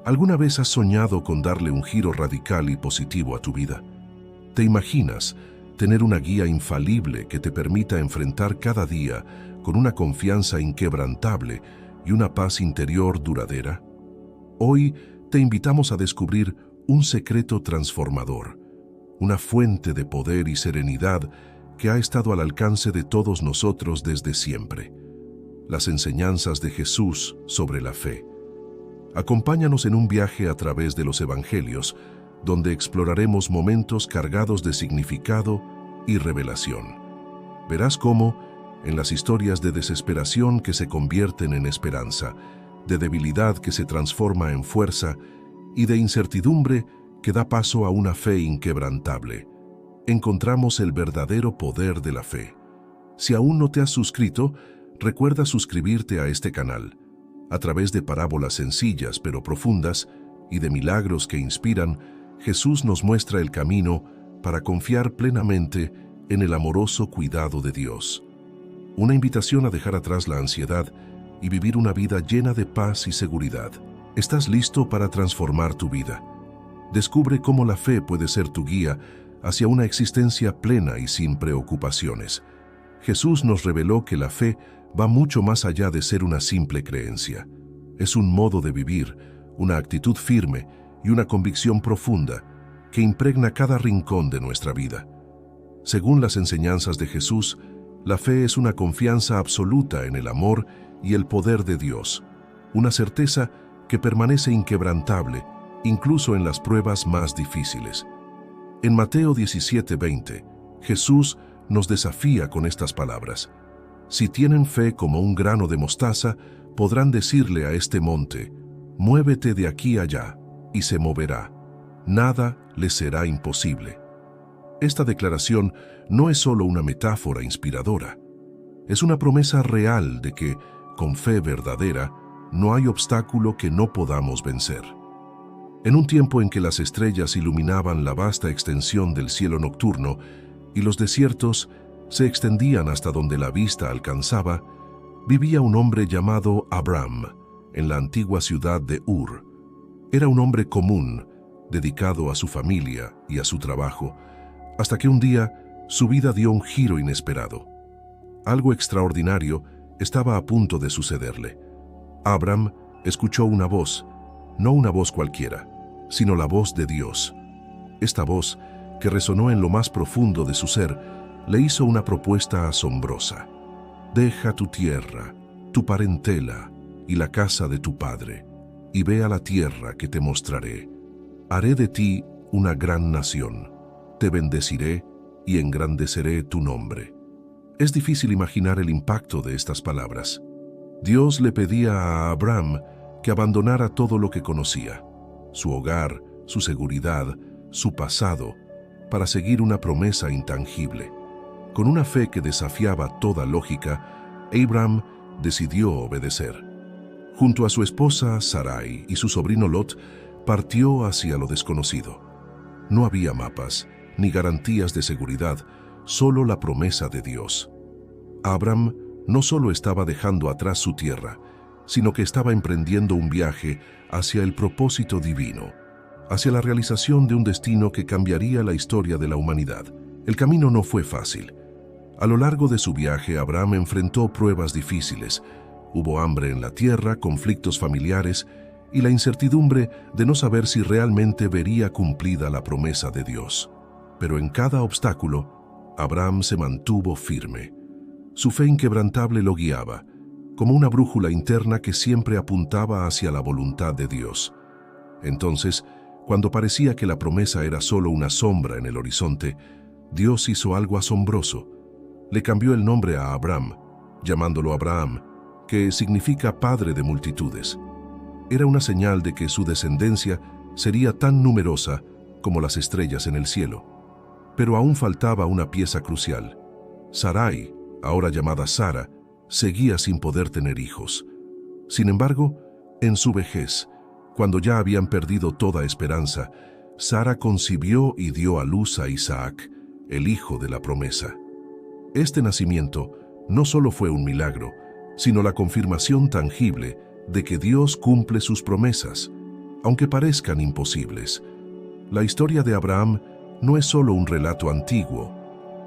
¿Alguna vez has soñado con darle un giro radical y positivo a tu vida? ¿Te imaginas tener una guía infalible que te permita enfrentar cada día con una confianza inquebrantable y una paz interior duradera? Hoy te invitamos a descubrir un secreto transformador, una fuente de poder y serenidad que ha estado al alcance de todos nosotros desde siempre: las enseñanzas de Jesús sobre la fe. Acompáñanos en un viaje a través de los Evangelios, donde exploraremos momentos cargados de significado y revelación. Verás cómo, en las historias de desesperación que se convierten en esperanza, de debilidad que se transforma en fuerza y de incertidumbre que da paso a una fe inquebrantable, encontramos el verdadero poder de la fe. Si aún no te has suscrito, recuerda suscribirte a este canal. A través de parábolas sencillas pero profundas y de milagros que inspiran, Jesús nos muestra el camino para confiar plenamente en el amoroso cuidado de Dios. Una invitación a dejar atrás la ansiedad y vivir una vida llena de paz y seguridad. ¿Estás listo para transformar tu vida? Descubre cómo la fe puede ser tu guía hacia una existencia plena y sin preocupaciones. Jesús nos reveló que la fe va mucho más allá de ser una simple creencia. Es un modo de vivir, una actitud firme y una convicción profunda que impregna cada rincón de nuestra vida. Según las enseñanzas de Jesús, la fe es una confianza absoluta en el amor y el poder de Dios, una certeza que permanece inquebrantable incluso en las pruebas más difíciles. En Mateo 17:20, Jesús nos desafía con estas palabras: si tienen fe como un grano de mostaza, podrán decirle a este monte: muévete de aquí allá, y se moverá. Nada les será imposible. Esta declaración no es solo una metáfora inspiradora, es una promesa real de que, con fe verdadera, no hay obstáculo que no podamos vencer. En un tiempo en que las estrellas iluminaban la vasta extensión del cielo nocturno y los desiertos se extendían hasta donde la vista alcanzaba, vivía un hombre llamado Abram en la antigua ciudad de Ur. Era un hombre común, dedicado a su familia y a su trabajo, hasta que un día su vida dio un giro inesperado. Algo extraordinario estaba a punto de sucederle. Abram escuchó una voz, no una voz cualquiera, sino la voz de Dios. Esta voz, que resonó en lo más profundo de su ser, le hizo una propuesta asombrosa: deja tu tierra, tu parentela y la casa de tu padre, y ve a la tierra que te mostraré. Haré de ti una gran nación, te bendeciré y engrandeceré tu nombre. Es difícil imaginar el impacto de estas palabras. Dios le pedía a Abram que abandonara todo lo que conocía: su hogar, su seguridad, su pasado, para seguir una promesa intangible. Con una fe que desafiaba toda lógica, Abram decidió obedecer. Junto a su esposa Sarai y su sobrino Lot, partió hacia lo desconocido. No había mapas ni garantías de seguridad, solo la promesa de Dios. Abram no solo estaba dejando atrás su tierra, sino que estaba emprendiendo un viaje hacia el propósito divino, hacia la realización de un destino que cambiaría la historia de la humanidad. El camino no fue fácil. A lo largo de su viaje, Abram enfrentó pruebas difíciles. Hubo hambre en la tierra, conflictos familiares y la incertidumbre de no saber si realmente vería cumplida la promesa de Dios. Pero en cada obstáculo, Abram se mantuvo firme. Su fe inquebrantable lo guiaba, como una brújula interna que siempre apuntaba hacia la voluntad de Dios. Entonces, cuando parecía que la promesa era solo una sombra en el horizonte, Dios hizo algo asombroso. Le cambió el nombre a Abram, llamándolo Abraham, que significa padre de multitudes. Era una señal de que su descendencia sería tan numerosa como las estrellas en el cielo. Pero aún faltaba una pieza crucial. Sarai, ahora llamada Sara, seguía sin poder tener hijos. Sin embargo, en su vejez, cuando ya habían perdido toda esperanza, Sara concibió y dio a luz a Isaac, el hijo de la promesa. Este nacimiento no solo fue un milagro, sino la confirmación tangible de que Dios cumple sus promesas. aunque parezcan imposibles. La historia de Abraham no es solo un relato antiguo,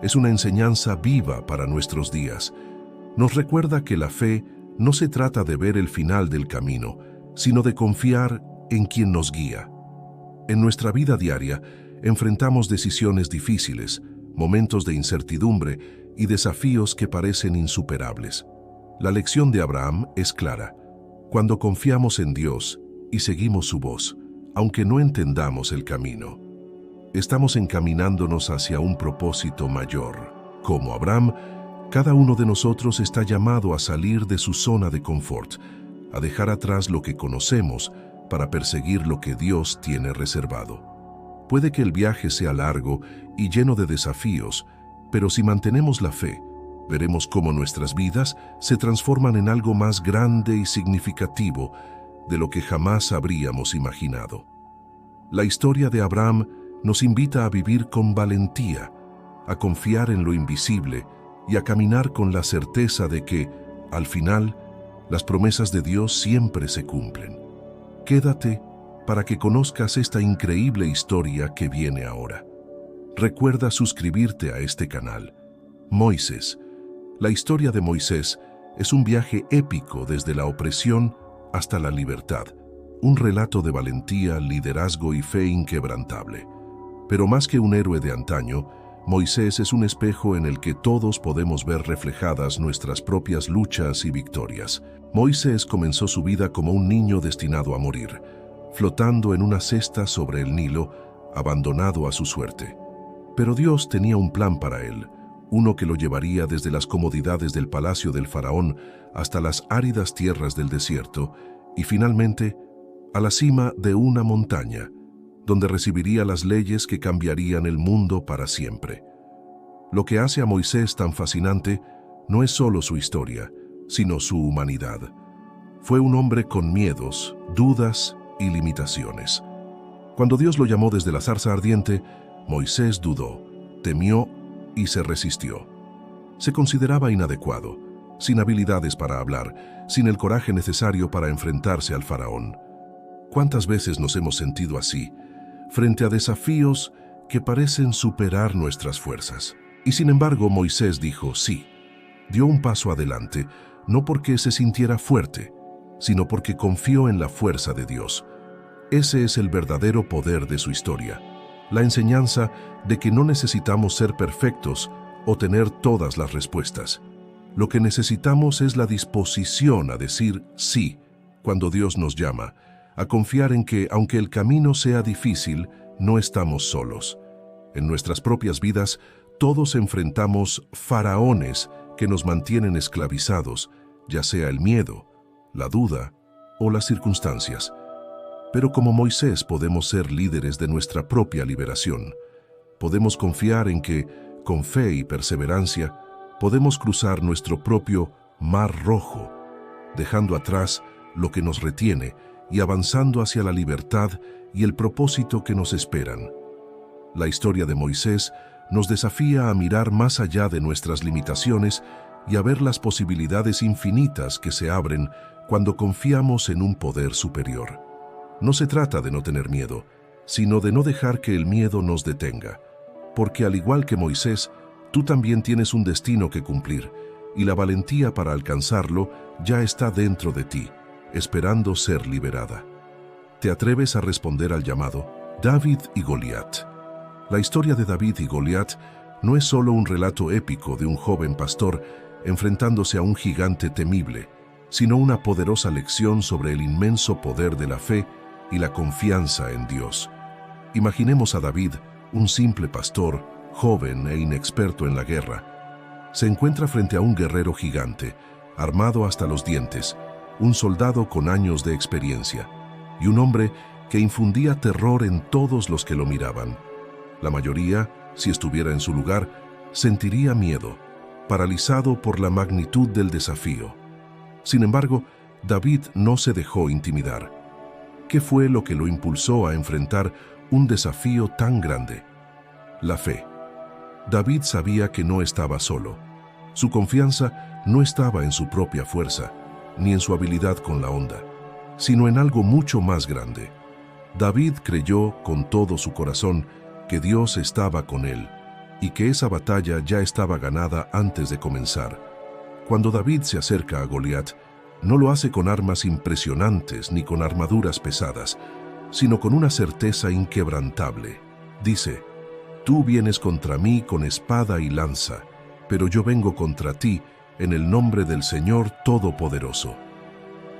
es una enseñanza viva para nuestros días. Nos recuerda que la fe no se trata de ver el final del camino, sino de confiar en quien nos guía. En nuestra vida diaria enfrentamos decisiones difíciles, momentos de incertidumbre y desafíos que parecen insuperables. La lección de Abraham es clara. Cuando confiamos en Dios y seguimos su voz, aunque no entendamos el camino, estamos encaminándonos hacia un propósito mayor. Como Abraham, cada uno de nosotros está llamado a salir de su zona de confort, a dejar atrás lo que conocemos para perseguir lo que Dios tiene reservado. Puede que el viaje sea largo y lleno de desafíos, pero si mantenemos la fe, veremos cómo nuestras vidas se transforman en algo más grande y significativo de lo que jamás habríamos imaginado. La historia de Abraham nos invita a vivir con valentía, a confiar en lo invisible y a caminar con la certeza de que, al final, las promesas de Dios siempre se cumplen. Quédate para que conozcas esta increíble historia que viene ahora. Recuerda suscribirte a este canal. Moisés. La historia de Moisés es un viaje épico desde la opresión hasta la libertad, un relato de valentía, liderazgo y fe inquebrantable. Pero más que un héroe de antaño, Moisés es un espejo en el que todos podemos ver reflejadas nuestras propias luchas y victorias. Moisés comenzó su vida como un niño destinado a morir, flotando en una cesta sobre el Nilo, abandonado a su suerte. Pero Dios tenía un plan para él, uno que lo llevaría desde las comodidades del palacio del faraón hasta las áridas tierras del desierto y finalmente a la cima de una montaña, donde recibiría las leyes que cambiarían el mundo para siempre. Lo que hace a Moisés tan fascinante no es solo su historia, sino su humanidad. Fue un hombre con miedos, dudas y limitaciones. Cuando Dios lo llamó desde la zarza ardiente, Moisés dudó, temió y se resistió. Se consideraba inadecuado, sin habilidades para hablar, sin el coraje necesario para enfrentarse al faraón. ¿Cuántas veces nos hemos sentido así, frente a desafíos que parecen superar nuestras fuerzas? Y sin embargo, Moisés dijo sí. Dio un paso adelante, no porque se sintiera fuerte, sino porque confió en la fuerza de Dios. Ese es el verdadero poder de su historia. La enseñanza de que no necesitamos ser perfectos o tener todas las respuestas. Lo que necesitamos es la disposición a decir sí cuando Dios nos llama, a confiar en que, aunque el camino sea difícil, no estamos solos. En nuestras propias vidas, todos enfrentamos faraones que nos mantienen esclavizados, ya sea el miedo, la duda o las circunstancias. Pero como Moisés podemos ser líderes de nuestra propia liberación. Podemos confiar en que, con fe y perseverancia, podemos cruzar nuestro propio mar rojo, dejando atrás lo que nos retiene y avanzando hacia la libertad y el propósito que nos esperan. La historia de Moisés nos desafía a mirar más allá de nuestras limitaciones y a ver las posibilidades infinitas que se abren cuando confiamos en un poder superior. No se trata de no tener miedo, sino de no dejar que el miedo nos detenga, porque al igual que Moisés, tú también tienes un destino que cumplir, y la valentía para alcanzarlo ya está dentro de ti, esperando ser liberada. ¿Te atreves a responder al llamado? David y Goliat. La historia de David y Goliat no es solo un relato épico de un joven pastor enfrentándose a un gigante temible, sino una poderosa lección sobre el inmenso poder de la fe y la confianza en Dios. Imaginemos a David, un simple pastor, joven e inexperto en la guerra. Se encuentra frente a un guerrero gigante, armado hasta los dientes, un soldado con años de experiencia, y un hombre que infundía terror en todos los que lo miraban. La mayoría, si estuviera en su lugar, sentiría miedo, paralizado por la magnitud del desafío. Sin embargo, David no se dejó intimidar. ¿Qué fue lo que lo impulsó a enfrentar un desafío tan grande? La fe. David sabía que no estaba solo. Su confianza no estaba en su propia fuerza, ni en su habilidad con la onda, sino en algo mucho más grande, David creyó con todo su corazón que Dios estaba con él y que esa batalla ya estaba ganada antes de comenzar. Cuando David se acerca a Goliat, no lo hace con armas impresionantes ni con armaduras pesadas, sino con una certeza inquebrantable. Dice: «Tú vienes contra mí con espada y lanza, pero yo vengo contra ti en el nombre del Señor Todopoderoso».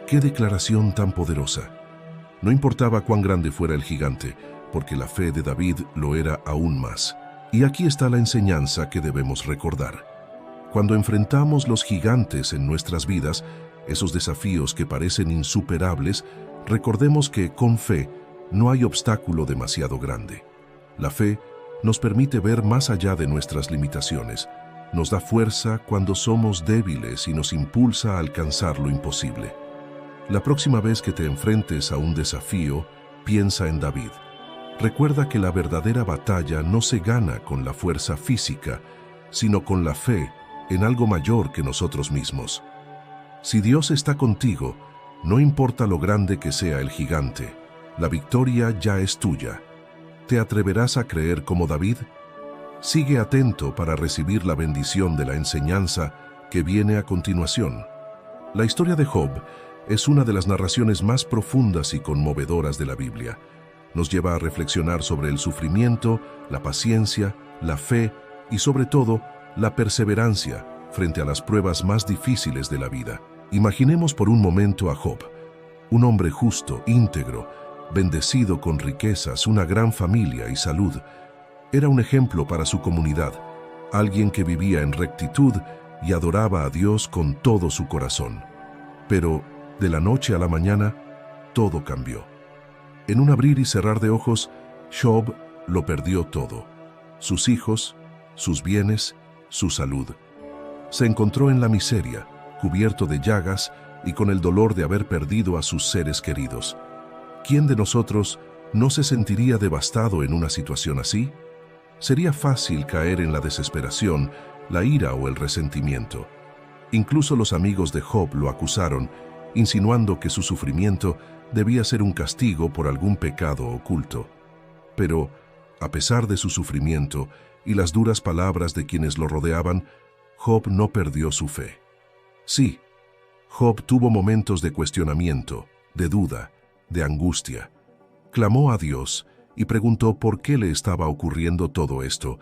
¡Qué declaración tan poderosa! No importaba cuán grande fuera el gigante, porque la fe de David lo era aún más. Y aquí está la enseñanza que debemos recordar. Cuando enfrentamos los gigantes en nuestras vidas, esos desafíos que parecen insuperables, recordemos que con fe no hay obstáculo demasiado grande. La fe nos permite ver más allá de nuestras limitaciones, nos da fuerza cuando somos débiles y nos impulsa a alcanzar lo imposible. La próxima vez que te enfrentes a un desafío, piensa en David. Recuerda que la verdadera batalla no se gana con la fuerza física, sino con la fe en algo mayor que nosotros mismos. Si Dios está contigo, no importa lo grande que sea el gigante, la victoria ya es tuya. ¿Te atreverás a creer como David? Sigue atento para recibir la bendición de la enseñanza que viene a continuación. La historia de Job es una de las narraciones más profundas y conmovedoras de la Biblia. Nos lleva a reflexionar sobre el sufrimiento, la paciencia, la fe y sobre todo, la perseverancia frente a las pruebas más difíciles de la vida. Imaginemos por un momento a Job, un hombre justo, íntegro, bendecido con riquezas, una gran familia y salud. Era un ejemplo para su comunidad, alguien que vivía en rectitud y adoraba a Dios con todo su corazón. Pero, de la noche a la mañana, todo cambió. En un abrir y cerrar de ojos, Job lo perdió todo: sus hijos, sus bienes, su salud. Se encontró en la miseria, cubierto de llagas y con el dolor de haber perdido a sus seres queridos. ¿Quién de nosotros no se sentiría devastado en una situación así? Sería fácil caer en la desesperación, la ira o el resentimiento. Incluso los amigos de Job lo acusaron, insinuando que su sufrimiento debía ser un castigo por algún pecado oculto. Pero, a pesar de su sufrimiento y las duras palabras de quienes lo rodeaban, Job no perdió su fe. Sí, Job tuvo momentos de cuestionamiento, de duda, de angustia. Clamó a Dios y preguntó por qué le estaba ocurriendo todo esto,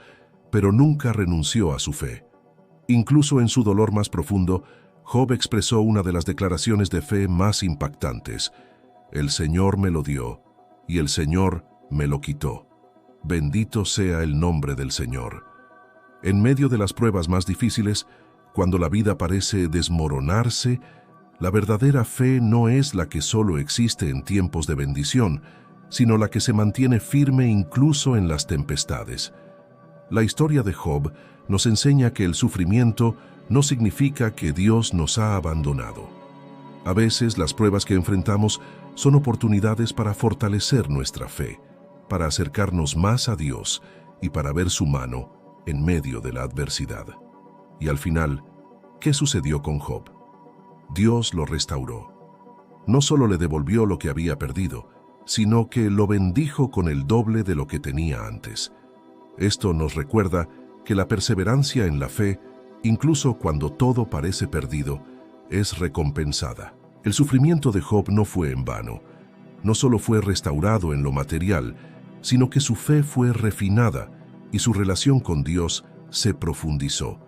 pero nunca renunció a su fe. Incluso en su dolor más profundo, Job expresó una de las declaraciones de fe más impactantes: «El Señor me lo dio, y el Señor me lo quitó. Bendito sea el nombre del Señor». En medio de las pruebas más difíciles, cuando la vida parece desmoronarse, la verdadera fe no es la que solo existe en tiempos de bendición, sino la que se mantiene firme incluso en las tempestades. La historia de Job nos enseña que el sufrimiento no significa que Dios nos ha abandonado. A veces las pruebas que enfrentamos son oportunidades para fortalecer nuestra fe, para acercarnos más a Dios y para ver su mano en medio de la adversidad. Y al final, ¿qué sucedió con Job? Dios lo restauró. No solo le devolvió lo que había perdido, sino que lo bendijo con el doble de lo que tenía antes. Esto nos recuerda que la perseverancia en la fe, incluso cuando todo parece perdido, es recompensada. El sufrimiento de Job no fue en vano. No solo fue restaurado en lo material, sino que su fe fue refinada y su relación con Dios se profundizó.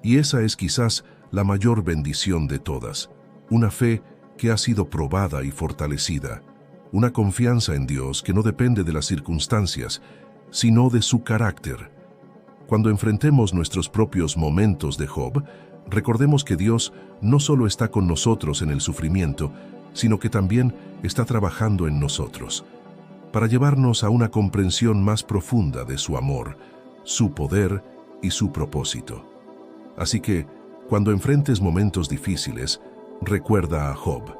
Y esa es quizás la mayor bendición de todas: una fe que ha sido probada y fortalecida, una confianza en Dios que no depende de las circunstancias, sino de su carácter. Cuando enfrentemos nuestros propios momentos de Job, recordemos que Dios no solo está con nosotros en el sufrimiento, sino que también está trabajando en nosotros, para llevarnos a una comprensión más profunda de su amor, su poder y su propósito. Así que, cuando enfrentes momentos difíciles, recuerda a Job.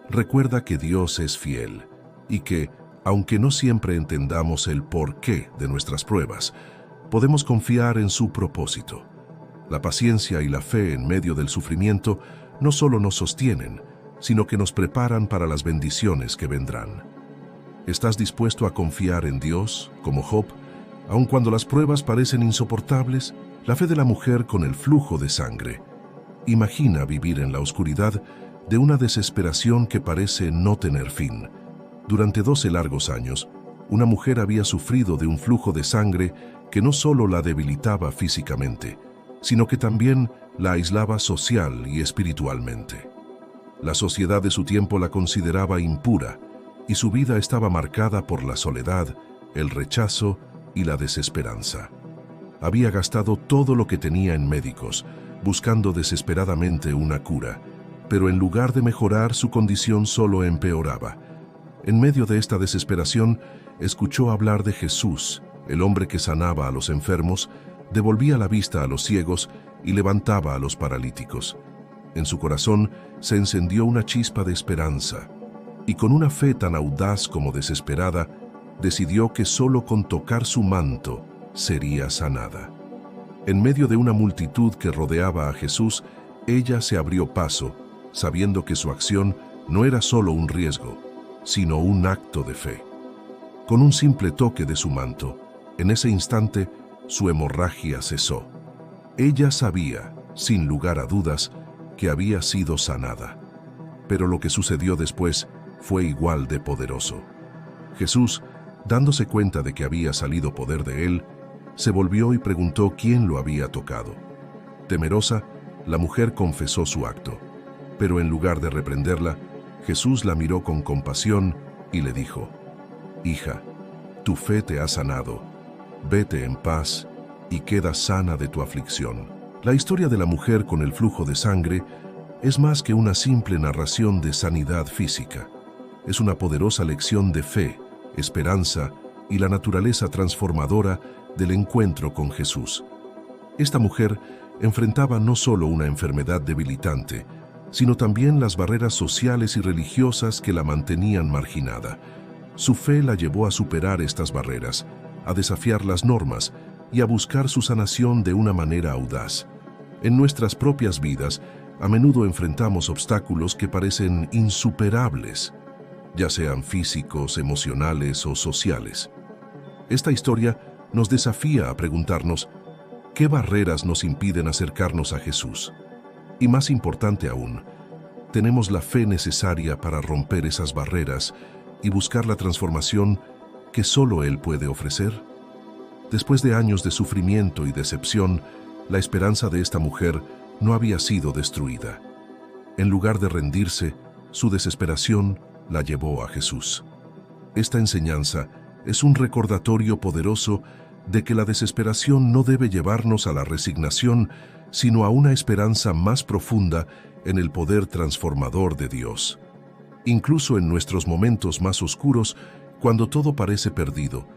Recuerda que Dios es fiel y que, aunque no siempre entendamos el porqué de nuestras pruebas, podemos confiar en su propósito. La paciencia y la fe en medio del sufrimiento no solo nos sostienen, sino que nos preparan para las bendiciones que vendrán. ¿Estás dispuesto a confiar en Dios, como Job, aun cuando las pruebas parecen insoportables? La fe de la mujer con el flujo de sangre. Imagina vivir en la oscuridad de una desesperación que parece no tener fin. Durante 12 largos años, una mujer había sufrido de un flujo de sangre que no solo la debilitaba físicamente, sino que también la aislaba social y espiritualmente. La sociedad de su tiempo la consideraba impura, y su vida estaba marcada por la soledad, el rechazo y la desesperanza. Había gastado todo lo que tenía en médicos, buscando desesperadamente una cura, pero en lugar de mejorar, su condición solo empeoraba. En medio de esta desesperación, escuchó hablar de Jesús, el hombre que sanaba a los enfermos, devolvía la vista a los ciegos y levantaba a los paralíticos. En su corazón se encendió una chispa de esperanza, y con una fe tan audaz como desesperada, decidió que solo con tocar su manto sería sanada. En medio de una multitud que rodeaba a Jesús, ella se abrió paso, sabiendo que su acción no era solo un riesgo, sino un acto de fe. Con un simple toque de su manto, en ese instante, su hemorragia cesó. Ella sabía, sin lugar a dudas, que había sido sanada. Pero lo que sucedió después fue igual de poderoso. Jesús, dándose cuenta de que había salido poder de él, se volvió y preguntó quién lo había tocado. Temerosa, la mujer confesó su acto, pero en lugar de reprenderla, Jesús la miró con compasión y le dijo: «Hija, tu fe te ha sanado. Vete en paz y queda sana de tu aflicción». La historia de la mujer con el flujo de sangre es más que una simple narración de sanidad física. Es una poderosa lección de fe, esperanza y la naturaleza transformadora del encuentro con Jesús. Esta mujer enfrentaba no solo una enfermedad debilitante, sino también las barreras sociales y religiosas que la mantenían marginada. Su fe la llevó a superar estas barreras, a desafiar las normas y a buscar su sanación de una manera audaz. En nuestras propias vidas, a menudo enfrentamos obstáculos que parecen insuperables, ya sean físicos, emocionales o sociales. Esta historia nos desafía a preguntarnos, ¿qué barreras nos impiden acercarnos a Jesús? Y más importante aún, ¿tenemos la fe necesaria para romper esas barreras y buscar la transformación que solo Él puede ofrecer? Después de años de sufrimiento y decepción, la esperanza de esta mujer no había sido destruida. En lugar de rendirse, su desesperación la llevó a Jesús. Esta enseñanza es un recordatorio poderoso de que la desesperación no debe llevarnos a la resignación, sino a una esperanza más profunda en el poder transformador de Dios. Incluso en nuestros momentos más oscuros, cuando todo parece perdido,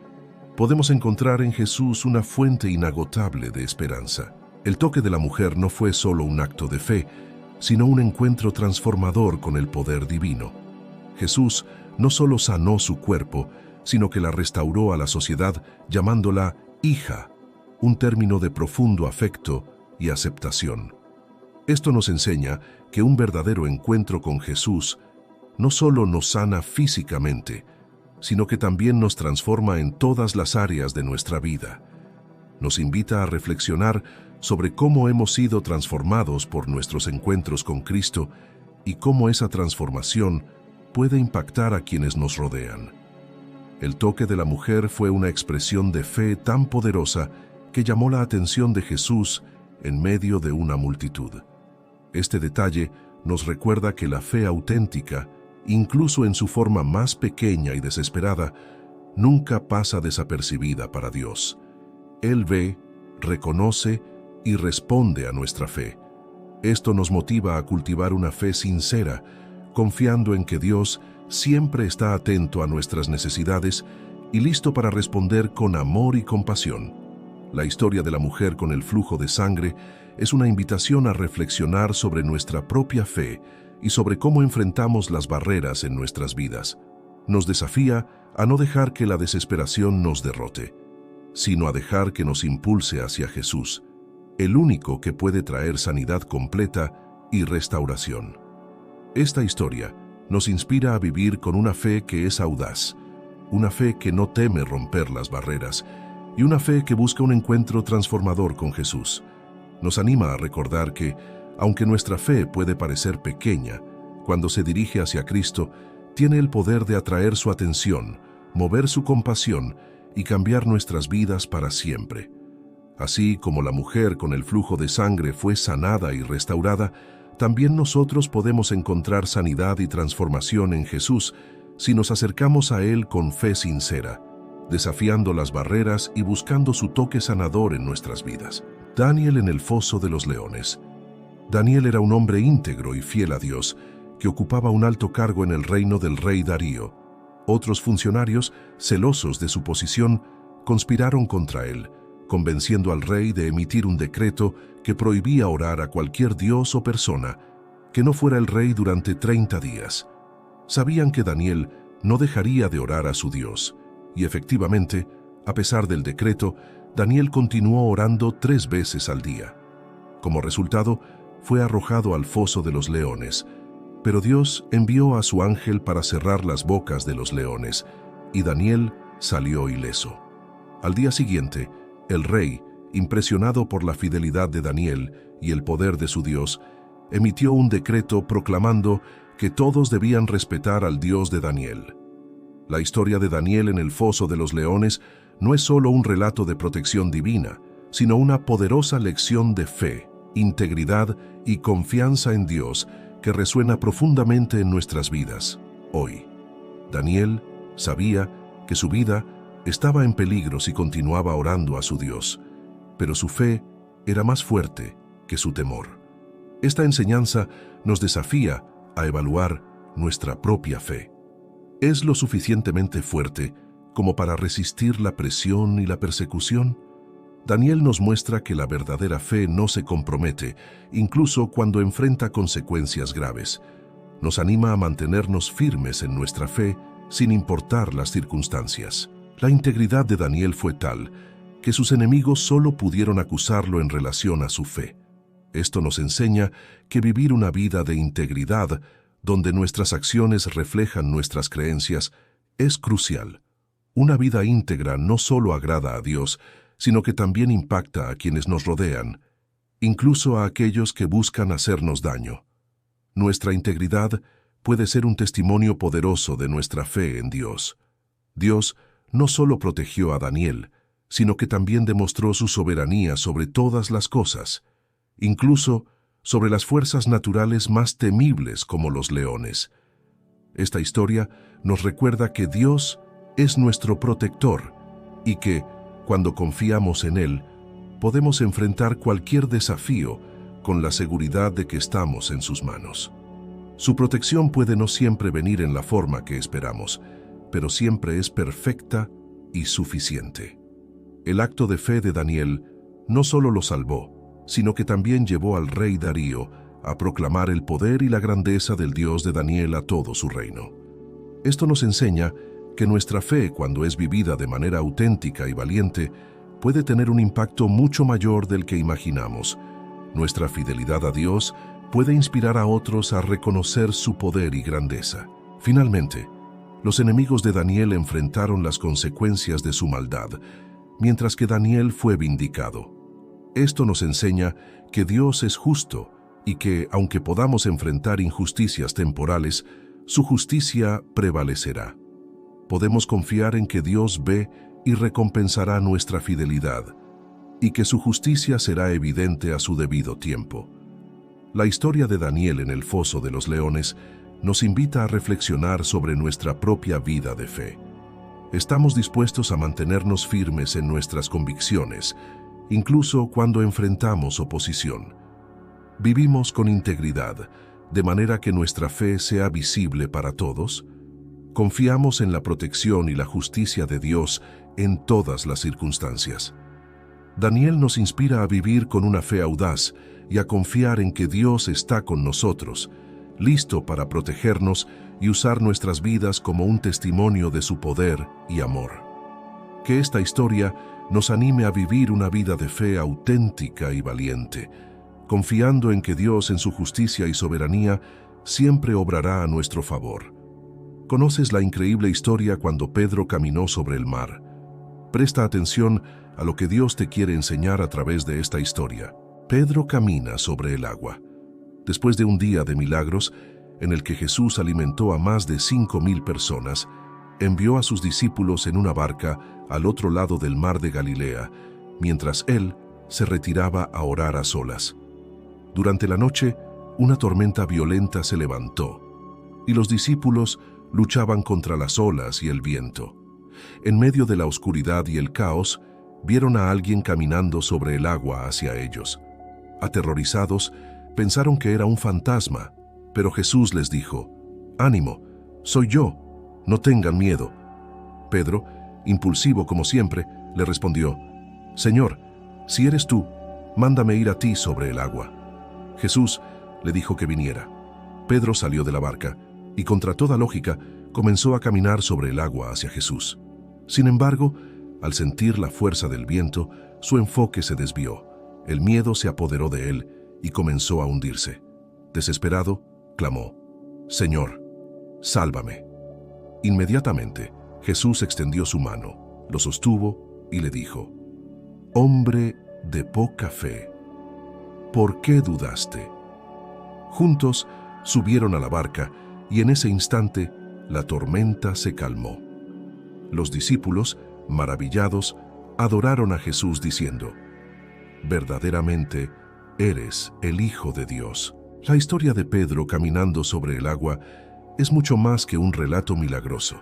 podemos encontrar en Jesús una fuente inagotable de esperanza. El toque de la mujer no fue solo un acto de fe, sino un encuentro transformador con el poder divino. Jesús no solo sanó su cuerpo, sino que la restauró a la sociedad llamándola hija, un término de profundo afecto y aceptación. Esto nos enseña que un verdadero encuentro con Jesús no solo nos sana físicamente, sino que también nos transforma en todas las áreas de nuestra vida. Nos invita a reflexionar sobre cómo hemos sido transformados por nuestros encuentros con Cristo y cómo esa transformación puede impactar a quienes nos rodean. El toque de la mujer fue una expresión de fe tan poderosa que llamó la atención de Jesús en medio de una multitud. Este detalle nos recuerda que la fe auténtica, incluso en su forma más pequeña y desesperada, nunca pasa desapercibida para Dios. Él ve, reconoce y responde a nuestra fe. Esto nos motiva a cultivar una fe sincera, confiando en que Dios siempre está atento a nuestras necesidades y listo para responder con amor y compasión. La historia de la mujer con el flujo de sangre es una invitación a reflexionar sobre nuestra propia fe y sobre cómo enfrentamos las barreras en nuestras vidas. Nos desafía a no dejar que la desesperación nos derrote, sino a dejar que nos impulse hacia Jesús, el único que puede traer sanidad completa y restauración. Esta historia nos inspira a vivir con una fe que es audaz, una fe que no teme romper las barreras y una fe que busca un encuentro transformador con Jesús. Nos anima a recordar que, aunque nuestra fe puede parecer pequeña, cuando se dirige hacia Cristo, tiene el poder de atraer su atención, mover su compasión y cambiar nuestras vidas para siempre. Así como la mujer con el flujo de sangre fue sanada y restaurada, también nosotros podemos encontrar sanidad y transformación en Jesús si nos acercamos a Él con fe sincera, desafiando las barreras y buscando su toque sanador en nuestras vidas. Daniel en el foso de los leones. Daniel era un hombre íntegro y fiel a Dios, que ocupaba un alto cargo en el reino del rey Darío. Otros funcionarios, celosos de su posición, conspiraron contra él, convenciendo al rey de emitir un decreto que prohibía orar a cualquier dios o persona que no fuera el rey durante 30 días. Sabían que Daniel no dejaría de orar a su Dios, y efectivamente, a pesar del decreto, Daniel continuó orando 3 veces al día. Como resultado, fue arrojado al foso de los leones, pero Dios envió a su ángel para cerrar las bocas de los leones, y Daniel salió ileso. Al día siguiente, el rey, impresionado por la fidelidad de Daniel y el poder de su Dios, emitió un decreto proclamando que todos debían respetar al Dios de Daniel. La historia de Daniel en el foso de los leones no es solo un relato de protección divina, sino una poderosa lección de fe, integridad y confianza en Dios que resuena profundamente en nuestras vidas hoy. Daniel sabía que su vida estaba en peligro si continuaba orando a su Dios, pero su fe era más fuerte que su temor. Esta enseñanza nos desafía a evaluar nuestra propia fe. ¿Es lo suficientemente fuerte como para resistir la presión y la persecución? Daniel nos muestra que la verdadera fe no se compromete, incluso cuando enfrenta consecuencias graves. Nos anima a mantenernos firmes en nuestra fe sin importar las circunstancias. La integridad de Daniel fue tal que sus enemigos solo pudieron acusarlo en relación a su fe. Esto nos enseña que vivir una vida de integridad, donde nuestras acciones reflejan nuestras creencias, es crucial. Una vida íntegra no solo agrada a Dios, sino que también impacta a quienes nos rodean, incluso a aquellos que buscan hacernos daño. Nuestra integridad puede ser un testimonio poderoso de nuestra fe en Dios. Dios no solo protegió a Daniel, sino que también demostró su soberanía sobre todas las cosas, incluso sobre las fuerzas naturales más temibles como los leones. Esta historia nos recuerda que Dios es nuestro protector y que, cuando confiamos en Él, podemos enfrentar cualquier desafío con la seguridad de que estamos en sus manos. Su protección puede no siempre venir en la forma que esperamos, pero siempre es perfecta y suficiente. El acto de fe de Daniel no solo lo salvó, sino que también llevó al rey Darío a proclamar el poder y la grandeza del Dios de Daniel a todo su reino. Esto nos enseña que nuestra fe, cuando es vivida de manera auténtica y valiente, puede tener un impacto mucho mayor del que imaginamos. Nuestra fidelidad a Dios puede inspirar a otros a reconocer su poder y grandeza. Finalmente, los enemigos de Daniel enfrentaron las consecuencias de su maldad, mientras que Daniel fue vindicado. Esto nos enseña que Dios es justo y que, aunque podamos enfrentar injusticias temporales, su justicia prevalecerá. Podemos confiar en que Dios ve y recompensará nuestra fidelidad, y que su justicia será evidente a su debido tiempo. La historia de Daniel en el foso de los leones nos invita a reflexionar sobre nuestra propia vida de fe. ¿Estamos dispuestos a mantenernos firmes en nuestras convicciones, incluso cuando enfrentamos oposición? ¿Vivimos con integridad, de manera que nuestra fe sea visible para todos? ¿Confiamos en la protección y la justicia de Dios en todas las circunstancias? Daniel nos inspira a vivir con una fe audaz y a confiar en que Dios está con nosotros, listo para protegernos y usar nuestras vidas como un testimonio de su poder y amor. Que esta historia nos anime a vivir una vida de fe auténtica y valiente, confiando en que Dios en su justicia y soberanía siempre obrará a nuestro favor. Conoces la increíble historia cuando Pedro caminó sobre el mar. Presta atención a lo que Dios te quiere enseñar a través de esta historia. Pedro camina sobre el agua. Después de un día de milagros, en el que Jesús alimentó a más de 5,000 personas, envió a sus discípulos en una barca al otro lado del mar de Galilea, mientras él se retiraba a orar a solas. Durante la noche, una tormenta violenta se levantó, y los discípulos luchaban contra las olas y el viento. En medio de la oscuridad y el caos, vieron a alguien caminando sobre el agua hacia ellos. Aterrorizados, pensaron que era un fantasma, pero Jesús les dijo: «Ánimo, soy yo, no tengan miedo». Pedro, impulsivo como siempre, le respondió: «Señor, si eres tú, mándame ir a ti sobre el agua». Jesús le dijo que viniera. Pedro salió de la barca y, contra toda lógica, comenzó a caminar sobre el agua hacia Jesús. Sin embargo, al sentir la fuerza del viento, su enfoque se desvió. El miedo se apoderó de él y comenzó a hundirse. Desesperado, clamó: «Señor, sálvame». Inmediatamente, Jesús extendió su mano, lo sostuvo y le dijo: «Hombre de poca fe, ¿por qué dudaste?». Juntos subieron a la barca y en ese instante la tormenta se calmó. Los discípulos, maravillados, adoraron a Jesús diciendo: «Verdaderamente eres el Hijo de Dios». La historia de Pedro caminando sobre el agua es mucho más que un relato milagroso.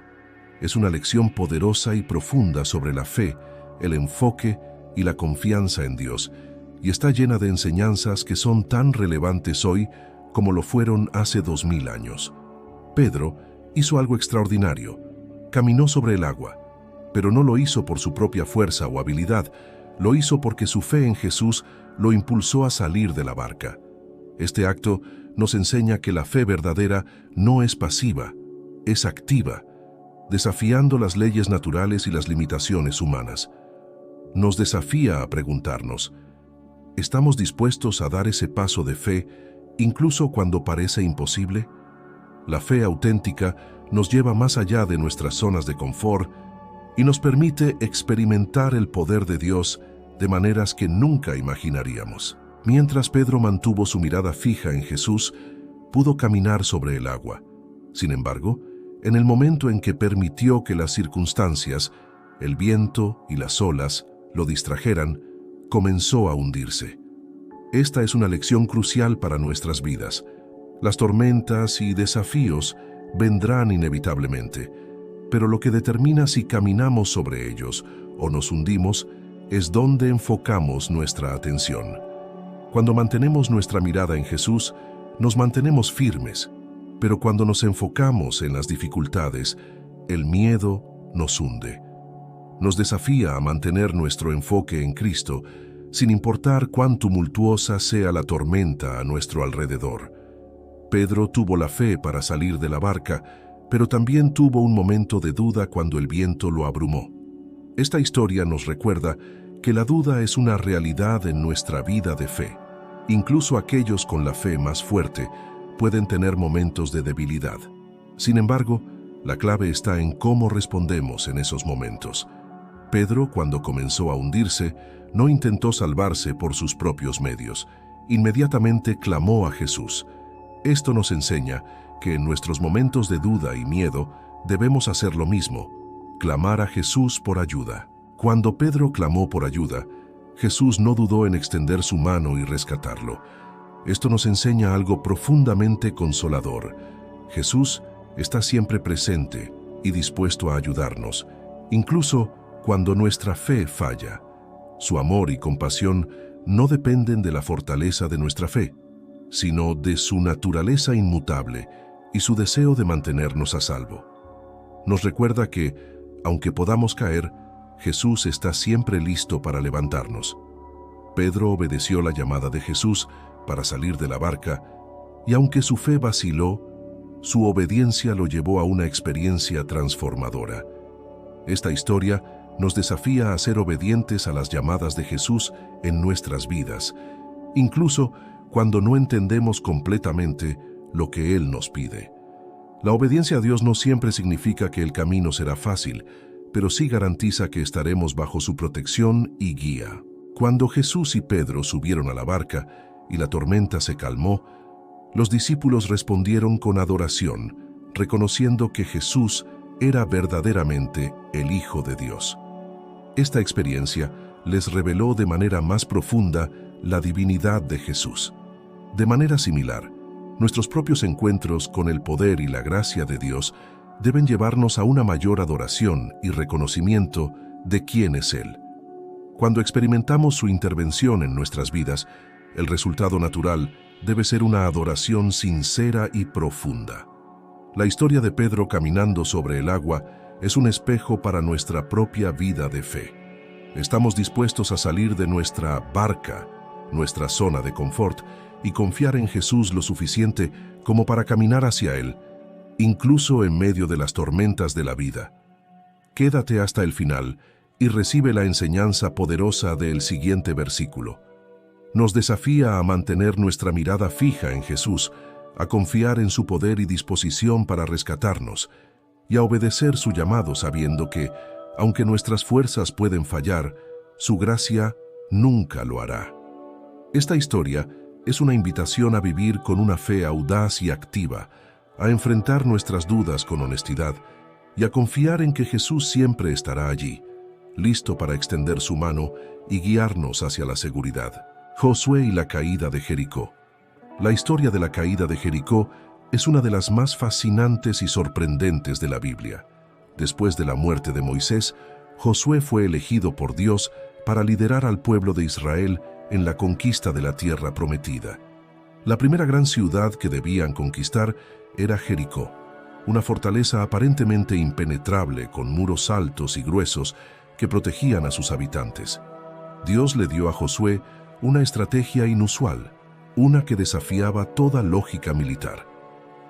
Es una lección poderosa y profunda sobre la fe, el enfoque y la confianza en Dios, y está llena de enseñanzas que son tan relevantes hoy como lo fueron hace 2000 años. Pedro hizo algo extraordinario. Caminó sobre el agua, pero no lo hizo por su propia fuerza o habilidad, lo hizo porque su fe en Jesús lo impulsó a salir de la barca. Este acto nos enseña que la fe verdadera no es pasiva, es activa, desafiando las leyes naturales y las limitaciones humanas. Nos desafía a preguntarnos: ¿estamos dispuestos a dar ese paso de fe, incluso cuando parece imposible? La fe auténtica nos lleva más allá de nuestras zonas de confort y nos permite experimentar el poder de Dios de maneras que nunca imaginaríamos. Mientras Pedro mantuvo su mirada fija en Jesús, pudo caminar sobre el agua. Sin embargo, en el momento en que permitió que las circunstancias, el viento y las olas, lo distrajeran, comenzó a hundirse. Esta es una lección crucial para nuestras vidas. Las tormentas y desafíos vendrán inevitablemente, pero lo que determina si caminamos sobre ellos o nos hundimos es dónde enfocamos nuestra atención. Cuando mantenemos nuestra mirada en Jesús, nos mantenemos firmes, pero cuando nos enfocamos en las dificultades, el miedo nos hunde. Nos desafía a mantener nuestro enfoque en Cristo, sin importar cuán tumultuosa sea la tormenta a nuestro alrededor. Pedro tuvo la fe para salir de la barca, pero también tuvo un momento de duda cuando el viento lo abrumó. Esta historia nos recuerda que la duda es una realidad en nuestra vida de fe. Incluso aquellos con la fe más fuerte pueden tener momentos de debilidad. Sin embargo, la clave está en cómo respondemos en esos momentos. Pedro, cuando comenzó a hundirse, no intentó salvarse por sus propios medios. Inmediatamente clamó a Jesús. Esto nos enseña que en nuestros momentos de duda y miedo debemos hacer lo mismo: clamar a Jesús por ayuda. Cuando Pedro clamó por ayuda, Jesús no dudó en extender su mano y rescatarlo. Esto nos enseña algo profundamente consolador. Jesús está siempre presente y dispuesto a ayudarnos, incluso cuando nuestra fe falla. Su amor y compasión no dependen de la fortaleza de nuestra fe, sino de su naturaleza inmutable y su deseo de mantenernos a salvo. Nos recuerda que, aunque podamos caer, Jesús está siempre listo para levantarnos. Pedro obedeció la llamada de Jesús para salir de la barca, y aunque su fe vaciló, su obediencia lo llevó a una experiencia transformadora. Esta historia nos desafía a ser obedientes a las llamadas de Jesús en nuestras vidas, incluso cuando no entendemos completamente lo que Él nos pide. La obediencia a Dios no siempre significa que el camino será fácil, pero sí garantiza que estaremos bajo su protección y guía. Cuando Jesús y Pedro subieron a la barca y la tormenta se calmó, los discípulos respondieron con adoración, reconociendo que Jesús era verdaderamente el Hijo de Dios. Esta experiencia les reveló de manera más profunda la divinidad de Jesús. De manera similar, nuestros propios encuentros con el poder y la gracia de Dios deben llevarnos a una mayor adoración y reconocimiento de quién es Él. Cuando experimentamos su intervención en nuestras vidas, el resultado natural debe ser una adoración sincera y profunda. La historia de Pedro caminando sobre el agua es un espejo para nuestra propia vida de fe. Estamos dispuestos a salir de nuestra barca, nuestra zona de confort, y confiar en Jesús lo suficiente como para caminar hacia Él, incluso en medio de las tormentas de la vida. Quédate hasta el final y recibe la enseñanza poderosa del siguiente versículo. Nos desafía a mantener nuestra mirada fija en Jesús, a confiar en su poder y disposición para rescatarnos, y a obedecer su llamado sabiendo que, aunque nuestras fuerzas pueden fallar, su gracia nunca lo hará. Esta historia es una invitación a vivir con una fe audaz y activa, a enfrentar nuestras dudas con honestidad y a confiar en que Jesús siempre estará allí, listo para extender su mano y guiarnos hacia la seguridad. Josué y la caída de Jericó. La historia de la caída de Jericó es una de las más fascinantes y sorprendentes de la Biblia. Después de la muerte de Moisés, Josué fue elegido por Dios para liderar al pueblo de Israel en la conquista de la tierra prometida. La primera gran ciudad que debían conquistar era Jericó, una fortaleza aparentemente impenetrable con muros altos y gruesos que protegían a sus habitantes. Dios le dio a Josué una estrategia inusual, una que desafiaba toda lógica militar.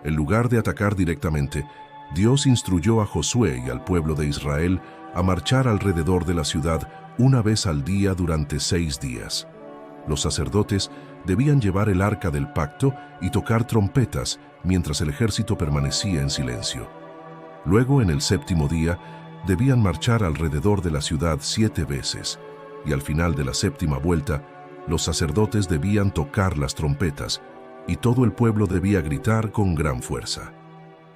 En lugar de atacar directamente, Dios instruyó a Josué y al pueblo de Israel a marchar alrededor de la ciudad una vez al día durante 6 días. Los sacerdotes debían llevar el arca del pacto y tocar trompetas mientras el ejército permanecía en silencio. Luego, en el 7º día, debían marchar alrededor de la ciudad 7 veces, y al final de la 7ª vuelta, los sacerdotes debían tocar las trompetas, y todo el pueblo debía gritar con gran fuerza.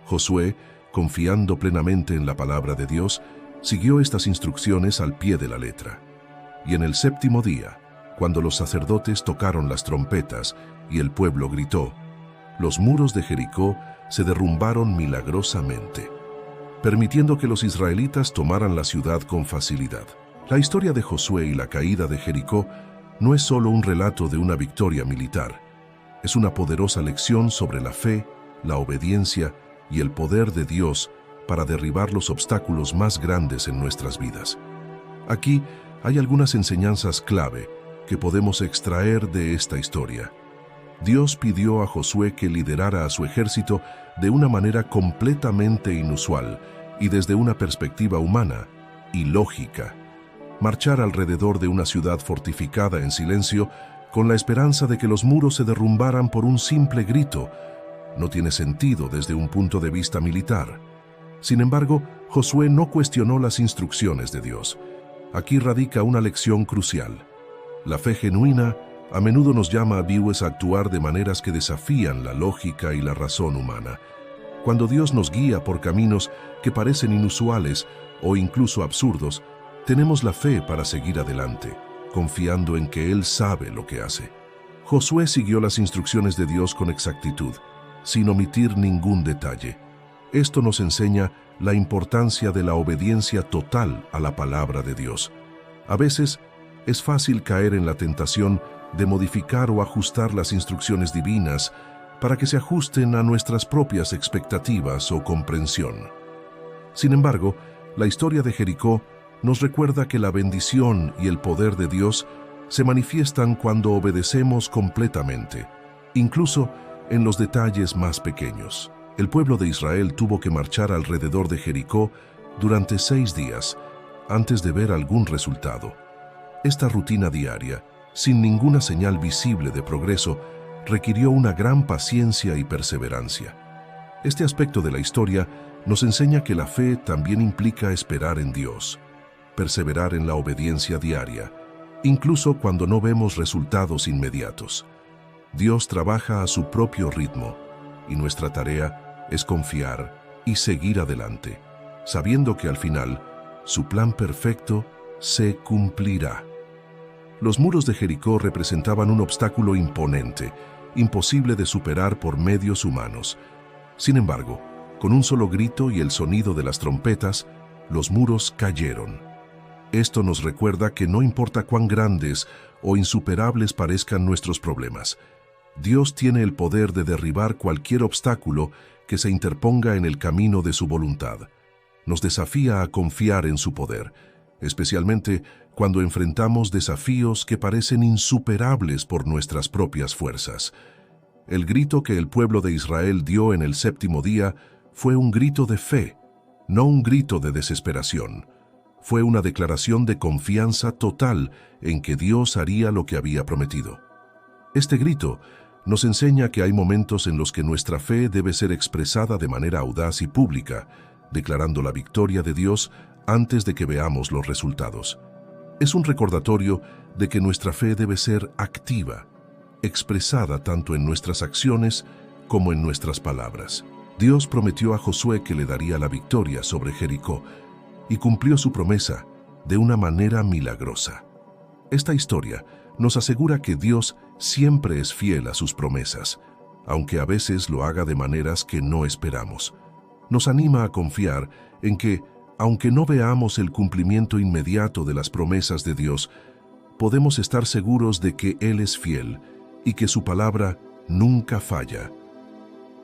Josué, confiando plenamente en la palabra de Dios, siguió estas instrucciones al pie de la letra. Y en el 7º día, cuando los sacerdotes tocaron las trompetas y el pueblo gritó, los muros de Jericó se derrumbaron milagrosamente, permitiendo que los israelitas tomaran la ciudad con facilidad. La historia de Josué y la caída de Jericó no es solo un relato de una victoria militar, es una poderosa lección sobre la fe, la obediencia y el poder de Dios para derribar los obstáculos más grandes en nuestras vidas. Aquí hay algunas enseñanzas clave que podemos extraer de esta historia. Dios pidió a Josué que liderara a su ejército de una manera completamente inusual y desde una perspectiva humana y lógica. Marchar alrededor de una ciudad fortificada en silencio con la esperanza de que los muros se derrumbaran por un simple grito no tiene sentido desde un punto de vista militar. Sin embargo, Josué no cuestionó las instrucciones de Dios. Aquí radica una lección crucial. La fe genuina a menudo nos llama a viewers a actuar de maneras que desafían la lógica y la razón humana. Cuando Dios nos guía por caminos que parecen inusuales o incluso absurdos, tenemos la fe para seguir adelante, confiando en que Él sabe lo que hace. Josué siguió las instrucciones de Dios con exactitud, sin omitir ningún detalle. Esto nos enseña la importancia de la obediencia total a la palabra de Dios. A veces, es fácil caer en la tentación de modificar o ajustar las instrucciones divinas para que se ajusten a nuestras propias expectativas o comprensión. Sin embargo, la historia de Jericó nos recuerda que la bendición y el poder de Dios se manifiestan cuando obedecemos completamente, incluso en los detalles más pequeños. El pueblo de Israel tuvo que marchar alrededor de Jericó durante 6 días antes de ver algún resultado. Esta rutina diaria, sin ninguna señal visible de progreso, requirió una gran paciencia y perseverancia. Este aspecto de la historia nos enseña que la fe también implica esperar en Dios, perseverar en la obediencia diaria, incluso cuando no vemos resultados inmediatos. Dios trabaja a su propio ritmo y nuestra tarea es confiar y seguir adelante, sabiendo que al final su plan perfecto se cumplirá. Los muros de Jericó representaban un obstáculo imponente, imposible de superar por medios humanos. Sin embargo, con un solo grito y el sonido de las trompetas, los muros cayeron. Esto nos recuerda que no importa cuán grandes o insuperables parezcan nuestros problemas, Dios tiene el poder de derribar cualquier obstáculo que se interponga en el camino de su voluntad. Nos desafía a confiar en su poder, especialmente cuando enfrentamos desafíos que parecen insuperables por nuestras propias fuerzas. El grito que el pueblo de Israel dio en el séptimo día fue un grito de fe, no un grito de desesperación. Fue una declaración de confianza total en que Dios haría lo que había prometido. Este grito nos enseña que hay momentos en los que nuestra fe debe ser expresada de manera audaz y pública, declarando la victoria de Dios antes de que veamos los resultados. Es un recordatorio de que nuestra fe debe ser activa, expresada tanto en nuestras acciones como en nuestras palabras. Dios prometió a Josué que le daría la victoria sobre Jericó y cumplió su promesa de una manera milagrosa. Esta historia nos asegura que Dios siempre es fiel a sus promesas, aunque a veces lo haga de maneras que no esperamos. Nos anima a confiar en que, aunque no veamos el cumplimiento inmediato de las promesas de Dios, podemos estar seguros de que Él es fiel y que su palabra nunca falla.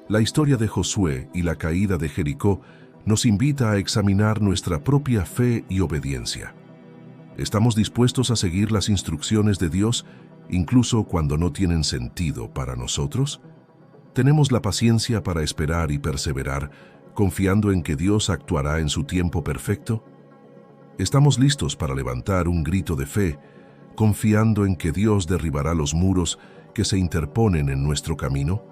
La historia de Josué y la caída de Jericó nos invita a examinar nuestra propia fe y obediencia. ¿Estamos dispuestos a seguir las instrucciones de Dios, incluso cuando no tienen sentido para nosotros? ¿Tenemos la paciencia para esperar y perseverar, confiando en que Dios actuará en su tiempo perfecto? ¿Estamos listos para levantar un grito de fe, confiando en que Dios derribará los muros que se interponen en nuestro camino?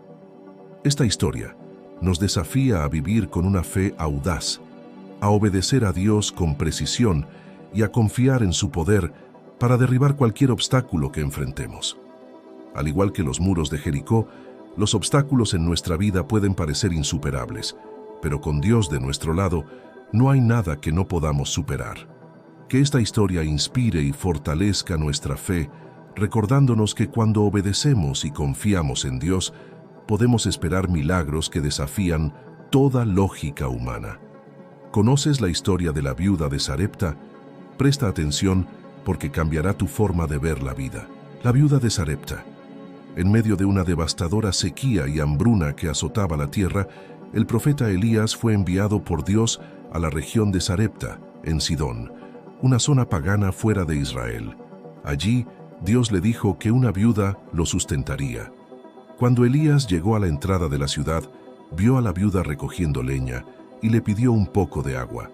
Esta historia nos desafía a vivir con una fe audaz, a obedecer a Dios con precisión y a confiar en su poder para derribar cualquier obstáculo que enfrentemos. Al igual que los muros de Jericó, los obstáculos en nuestra vida pueden parecer insuperables, pero con Dios de nuestro lado, no hay nada que no podamos superar. Que esta historia inspire y fortalezca nuestra fe, recordándonos que cuando obedecemos y confiamos en Dios, podemos esperar milagros que desafían toda lógica humana. ¿Conoces la historia de la viuda de Sarepta? Presta atención porque cambiará tu forma de ver la vida. La viuda de Sarepta. En medio de una devastadora sequía y hambruna que azotaba la tierra, el profeta Elías fue enviado por Dios a la región de Sarepta, en Sidón, una zona pagana fuera de Israel. Allí, Dios le dijo que una viuda lo sustentaría. Cuando Elías llegó a la entrada de la ciudad, vio a la viuda recogiendo leña y le pidió un poco de agua.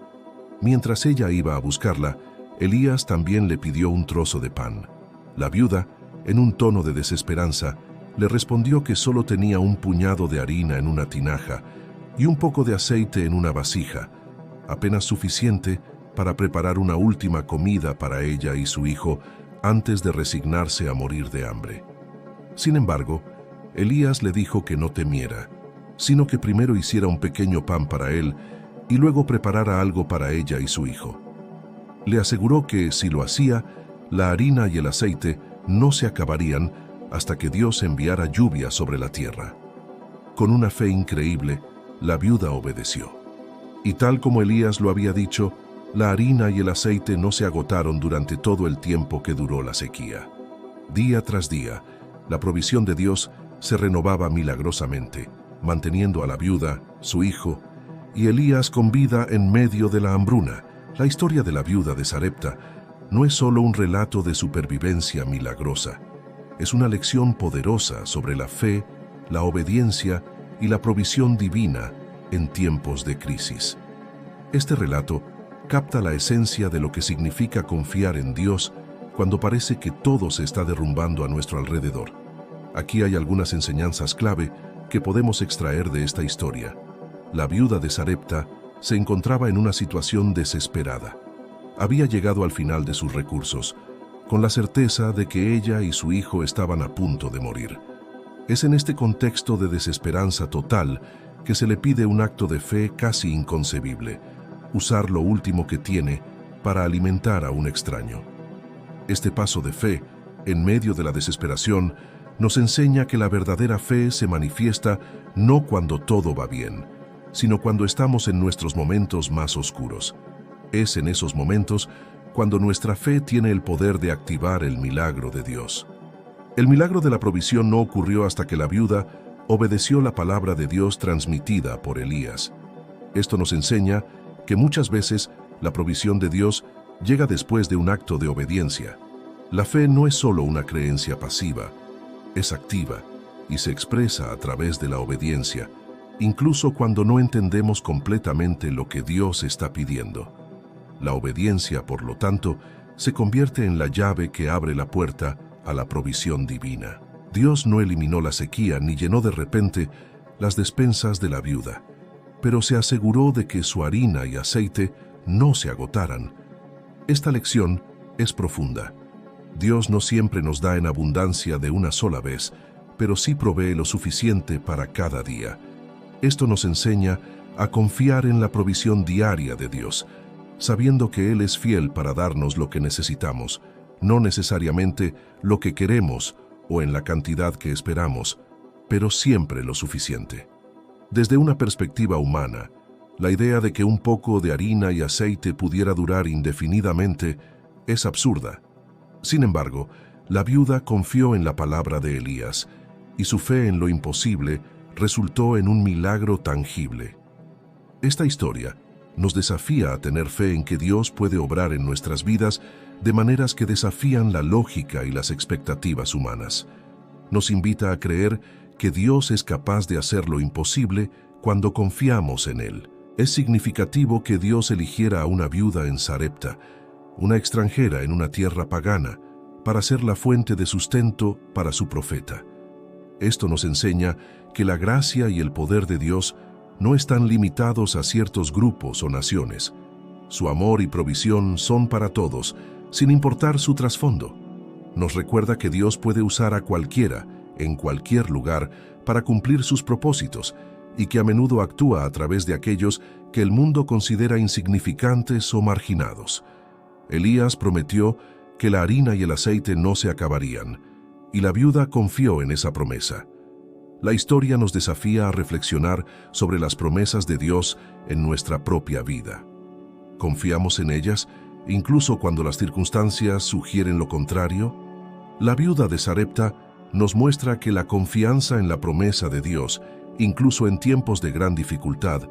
Mientras ella iba a buscarla, Elías también le pidió un trozo de pan. La viuda, en un tono de desesperanza, le respondió que solo tenía un puñado de harina en una tinaja y un poco de aceite en una vasija, apenas suficiente para preparar una última comida para ella y su hijo antes de resignarse a morir de hambre. Sin embargo, Elías le dijo que no temiera, sino que primero hiciera un pequeño pan para él y luego preparara algo para ella y su hijo. Le aseguró que, si lo hacía, la harina y el aceite no se acabarían hasta que Dios enviara lluvia sobre la tierra. Con una fe increíble, la viuda obedeció. Y tal como Elías lo había dicho, la harina y el aceite no se agotaron durante todo el tiempo que duró la sequía. Día tras día, la provisión de Dios se renovaba milagrosamente, manteniendo a la viuda, su hijo, y Elías con vida en medio de la hambruna. La historia de la viuda de Sarepta no es solo un relato de supervivencia milagrosa, es una lección poderosa sobre la fe, la obediencia y la provisión divina en tiempos de crisis. Este relato capta la esencia de lo que significa confiar en Dios cuando parece que todo se está derrumbando a nuestro alrededor. Aquí hay algunas enseñanzas clave que podemos extraer de esta historia. la viuda de Sarepta se encontraba en una situación desesperada. Había llegado al final de sus recursos, con la certeza de que ella y su hijo estaban a punto de morir. Es en este contexto de desesperanza total que se le pide un acto de fe casi inconcebible: usar lo último que tiene para alimentar a un extraño. Este paso de fe, en medio de la desesperación, nos enseña que la verdadera fe se manifiesta no cuando todo va bien, sino cuando estamos en nuestros momentos más oscuros. Es en esos momentos cuando nuestra fe tiene el poder de activar el milagro de Dios. El milagro de la provisión no ocurrió hasta que la viuda obedeció la palabra de Dios transmitida por Elías. Esto nos enseña que muchas veces la provisión de Dios llega después de un acto de obediencia. La fe no es solo una creencia pasiva, es activa y se expresa a través de la obediencia, incluso cuando no entendemos completamente lo que Dios está pidiendo. La obediencia, por lo tanto, se convierte en la llave que abre la puerta a la provisión divina. Dios no eliminó la sequía ni llenó de repente las despensas de la viuda, pero se aseguró de que su harina y aceite no se agotaran. Esta lección es profunda. Dios no siempre nos da en abundancia de una sola vez, pero sí provee lo suficiente para cada día. Esto nos enseña a confiar en la provisión diaria de Dios, sabiendo que Él es fiel para darnos lo que necesitamos, no necesariamente lo que queremos o en la cantidad que esperamos, pero siempre lo suficiente. Desde una perspectiva humana, la idea de que un poco de harina y aceite pudiera durar indefinidamente es absurda. Sin embargo, la viuda confió en la palabra de Elías, y su fe en lo imposible resultó en un milagro tangible. Esta historia nos desafía a tener fe en que Dios puede obrar en nuestras vidas de maneras que desafían la lógica y las expectativas humanas. Nos invita a creer que Dios es capaz de hacer lo imposible cuando confiamos en Él. Es significativo que Dios eligiera a una viuda en Sarepta, una extranjera en una tierra pagana, para ser la fuente de sustento para su profeta. Esto nos enseña que la gracia y el poder de Dios no están limitados a ciertos grupos o naciones. Su amor y provisión son para todos, sin importar su trasfondo. Nos recuerda que Dios puede usar a cualquiera, en cualquier lugar, para cumplir sus propósitos, y que a menudo actúa a través de aquellos que el mundo considera insignificantes o marginados. Elías prometió que la harina y el aceite no se acabarían, y la viuda confió en esa promesa. La historia nos desafía a reflexionar sobre las promesas de Dios en nuestra propia vida. ¿Confiamos en ellas, incluso cuando las circunstancias sugieren lo contrario? La viuda de Sarepta nos muestra que la confianza en la promesa de Dios, incluso en tiempos de gran dificultad,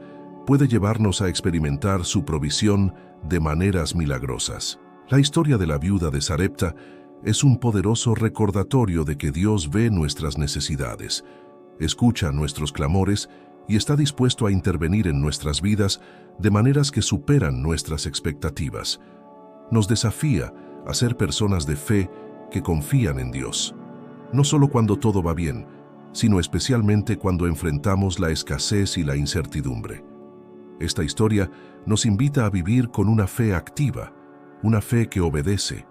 puede llevarnos a experimentar su provisión de maneras milagrosas. La historia de la viuda de Sarepta es un poderoso recordatorio de que Dios ve nuestras necesidades, escucha nuestros clamores y está dispuesto a intervenir en nuestras vidas de maneras que superan nuestras expectativas. Nos desafía a ser personas de fe que confían en Dios, no solo cuando todo va bien, sino especialmente cuando enfrentamos la escasez y la incertidumbre. Esta historia nos invita a vivir con una fe activa, una fe que obedece,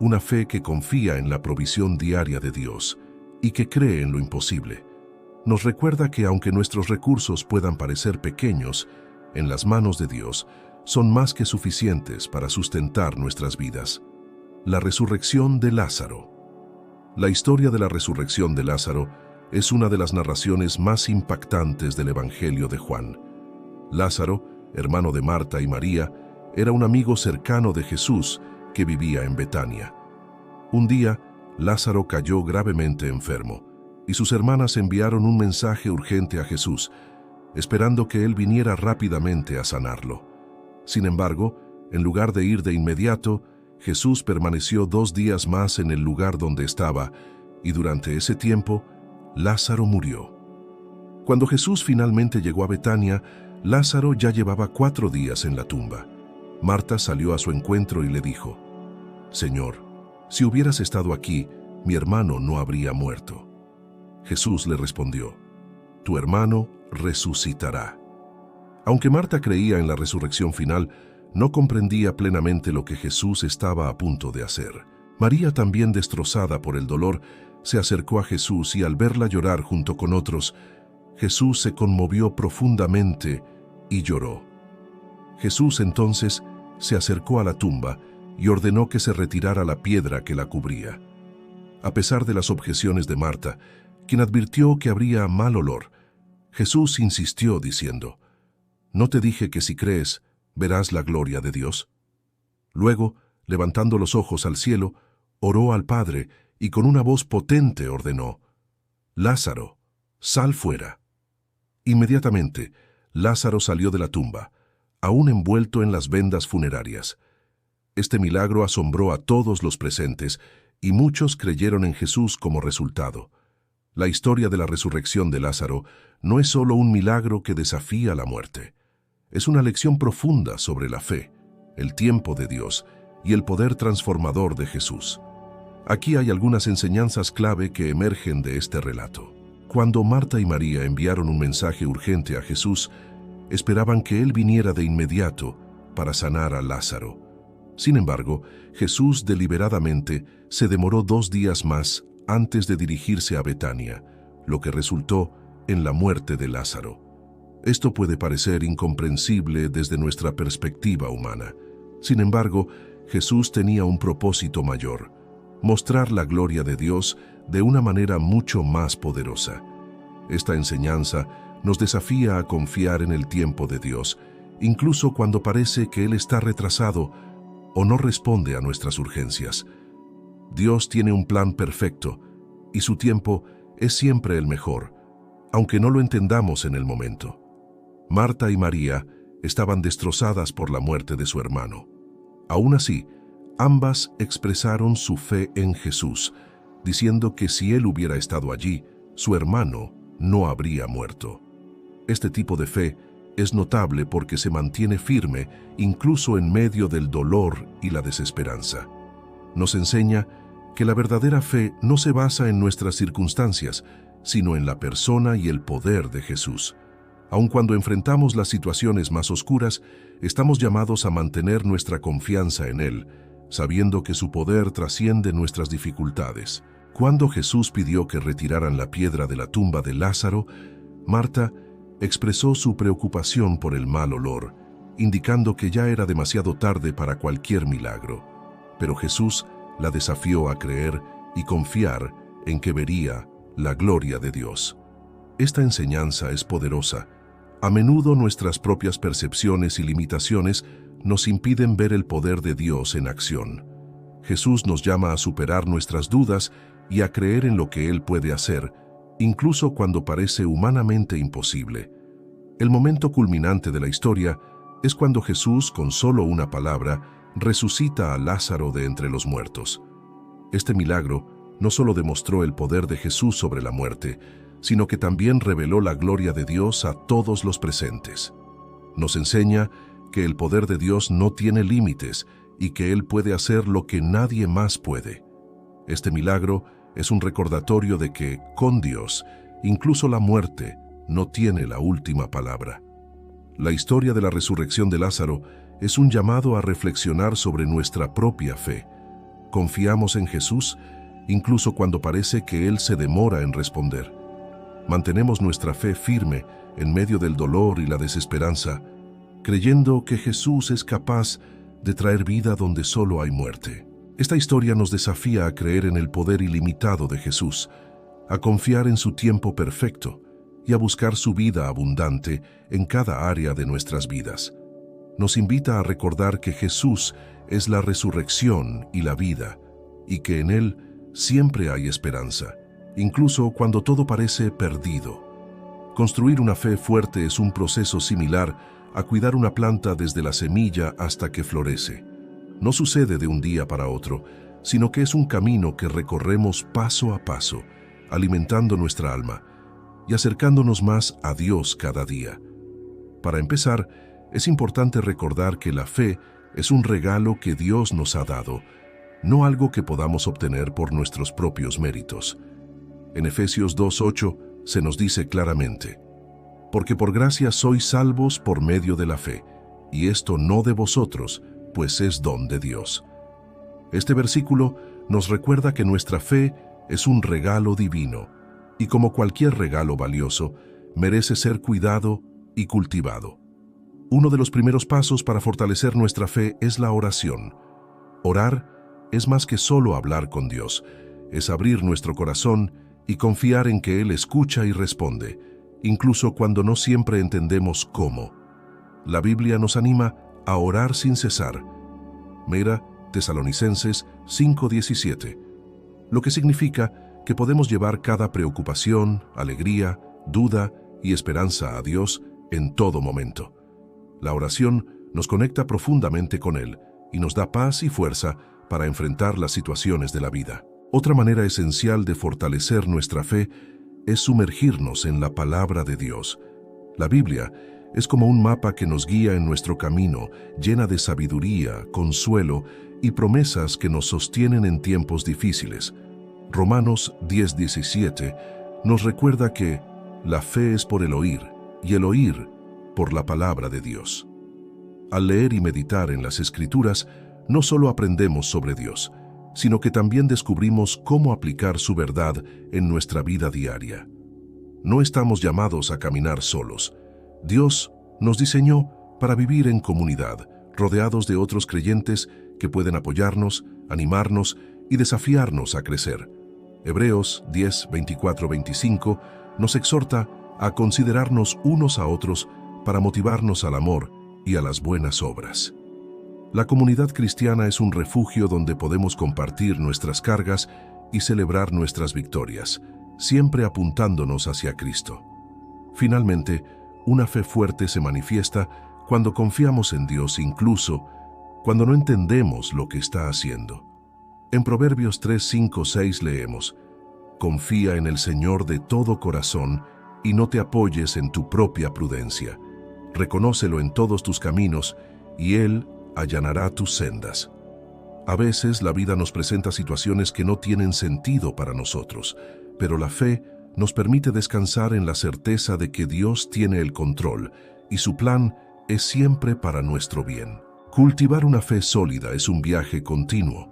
una fe que confía en la provisión diaria de Dios y que cree en lo imposible. Nos recuerda que aunque nuestros recursos puedan parecer pequeños, en las manos de Dios son más que suficientes para sustentar nuestras vidas. La resurrección de Lázaro. La historia de la resurrección de Lázaro es una de las narraciones más impactantes del Evangelio de Juan. Lázaro, hermano de Marta y María, era un amigo cercano de Jesús que vivía en Betania. Un día, Lázaro cayó gravemente enfermo, y sus hermanas enviaron un mensaje urgente a Jesús, esperando que él viniera rápidamente a sanarlo. Sin embargo, en lugar de ir de inmediato, Jesús permaneció 2 días más en el lugar donde estaba, y durante ese tiempo, Lázaro murió. Cuando Jesús finalmente llegó a Betania, Lázaro ya llevaba 4 días en la tumba. Marta salió a su encuentro y le dijo: «Señor, si hubieras estado aquí, mi hermano no habría muerto». Jesús le respondió: «Tu hermano resucitará». Aunque Marta creía en la resurrección final, no comprendía plenamente lo que Jesús estaba a punto de hacer. María, también destrozada por el dolor, se acercó a Jesús y al verla llorar junto con otros, Jesús se conmovió profundamente y lloró. Jesús entonces se acercó a la tumba y ordenó que se retirara la piedra que la cubría. A pesar de las objeciones de Marta, quien advirtió que habría mal olor, Jesús insistió diciendo: «¿No te dije que si crees, verás la gloria de Dios?». Luego, levantando los ojos al cielo, oró al Padre y con una voz potente ordenó: «Lázaro, sal fuera». Inmediatamente, Lázaro salió de la tumba, aún envuelto en las vendas funerarias. Este milagro asombró a todos los presentes y muchos creyeron en Jesús como resultado. La historia de la resurrección de Lázaro no es solo un milagro que desafía la muerte. Es una lección profunda sobre la fe, el tiempo de Dios y el poder transformador de Jesús. Aquí hay algunas enseñanzas clave que emergen de este relato. Cuando Marta y María enviaron un mensaje urgente a Jesús, esperaban que Él viniera de inmediato para sanar a Lázaro. Sin embargo, Jesús deliberadamente se demoró 2 días más antes de dirigirse a Betania, lo que resultó en la muerte de Lázaro. Esto puede parecer incomprensible desde nuestra perspectiva humana. Sin embargo, Jesús tenía un propósito mayor: mostrar la gloria de Dios de una manera mucho más poderosa. Esta enseñanza nos desafía a confiar en el tiempo de Dios, incluso cuando parece que Él está retrasado o no responde a nuestras urgencias. Dios tiene un plan perfecto y su tiempo es siempre el mejor, aunque no lo entendamos en el momento. Marta y María estaban destrozadas por la muerte de su hermano. Aún así, ambas expresaron su fe en Jesús, diciendo que si Él hubiera estado allí, su hermano no habría muerto. Este tipo de fe es notable porque se mantiene firme incluso en medio del dolor y la desesperanza. Nos enseña que la verdadera fe no se basa en nuestras circunstancias, sino en la persona y el poder de Jesús. Aun cuando enfrentamos las situaciones más oscuras, estamos llamados a mantener nuestra confianza en Él, sabiendo que su poder trasciende nuestras dificultades. Cuando Jesús pidió que retiraran la piedra de la tumba de Lázaro, Marta expresó su preocupación por el mal olor, indicando que ya era demasiado tarde para cualquier milagro. Pero Jesús la desafió a creer y confiar en que vería la gloria de Dios. Esta enseñanza es poderosa. A menudo nuestras propias percepciones y limitaciones nos impiden ver el poder de Dios en acción. Jesús nos llama a superar nuestras dudas y a creer en lo que Él puede hacer, incluso cuando parece humanamente imposible. El momento culminante de la historia es cuando Jesús, con solo una palabra, resucita a Lázaro de entre los muertos. Este milagro no solo demostró el poder de Jesús sobre la muerte, sino que también reveló la gloria de Dios a todos los presentes. Nos enseña que el poder de Dios no tiene límites y que Él puede hacer lo que nadie más puede. Este milagro es un recordatorio de que, con Dios, incluso la muerte no tiene la última palabra. La historia de la resurrección de Lázaro es un llamado a reflexionar sobre nuestra propia fe. ¿Confiamos en Jesús, incluso cuando parece que Él se demora en responder? ¿Mantenemos nuestra fe firme en medio del dolor y la desesperanza, creyendo que Jesús es capaz de traer vida donde solo hay muerte? Esta historia nos desafía a creer en el poder ilimitado de Jesús, a confiar en su tiempo perfecto y a buscar su vida abundante en cada área de nuestras vidas. Nos invita a recordar que Jesús es la resurrección y la vida, y que en Él siempre hay esperanza, incluso cuando todo parece perdido. Construir una fe fuerte es un proceso similar a cuidar una planta desde la semilla hasta que florece. No sucede de un día para otro, sino que es un camino que recorremos paso a paso, alimentando nuestra alma y acercándonos más a Dios cada día. Para empezar, es importante recordar que la fe es un regalo que Dios nos ha dado, no algo que podamos obtener por nuestros propios méritos. En Efesios 2:8 se nos dice claramente: porque por gracia sois salvos por medio de la fe, y esto no de vosotros, pues es don de Dios. Este versículo nos recuerda que nuestra fe es un regalo divino, y como cualquier regalo valioso, merece ser cuidado y cultivado. Uno de los primeros pasos para fortalecer nuestra fe es la oración. Orar es más que solo hablar con Dios, es abrir nuestro corazón y confiar en que Él escucha y responde, incluso cuando no siempre entendemos cómo. La Biblia nos anima a orar sin cesar. Mira Tesalonicenses 5:17, lo que significa que podemos llevar cada preocupación, alegría, duda y esperanza a Dios en todo momento. La oración nos conecta profundamente con Él y nos da paz y fuerza para enfrentar las situaciones de la vida. Otra manera esencial de fortalecer nuestra fe es sumergirnos en la palabra de Dios. La Biblia es como un mapa que nos guía en nuestro camino, llena de sabiduría, consuelo y promesas que nos sostienen en tiempos difíciles. Romanos 10:17 nos recuerda que la fe es por el oír, y el oír por la palabra de Dios. Al leer y meditar en las Escrituras, no solo aprendemos sobre Dios, sino que también descubrimos cómo aplicar su verdad en nuestra vida diaria. No estamos llamados a caminar solos. Dios nos diseñó para vivir en comunidad, rodeados de otros creyentes que pueden apoyarnos, animarnos y desafiarnos a crecer. Hebreos 10:24-25 nos exhorta a considerarnos unos a otros para motivarnos al amor y a las buenas obras. La comunidad cristiana es un refugio donde podemos compartir nuestras cargas y celebrar nuestras victorias, siempre apuntándonos hacia Cristo. Finalmente, una fe fuerte se manifiesta cuando confiamos en Dios, incluso cuando no entendemos lo que está haciendo. En Proverbios 3:5-6 leemos: «Confía en el Señor de todo corazón y no te apoyes en tu propia prudencia. Reconócelo en todos tus caminos y Él allanará tus sendas». A veces la vida nos presenta situaciones que no tienen sentido para nosotros, pero la fe nos permite descansar en la certeza de que Dios tiene el control y su plan es siempre para nuestro bien. Cultivar una fe sólida es un viaje continuo.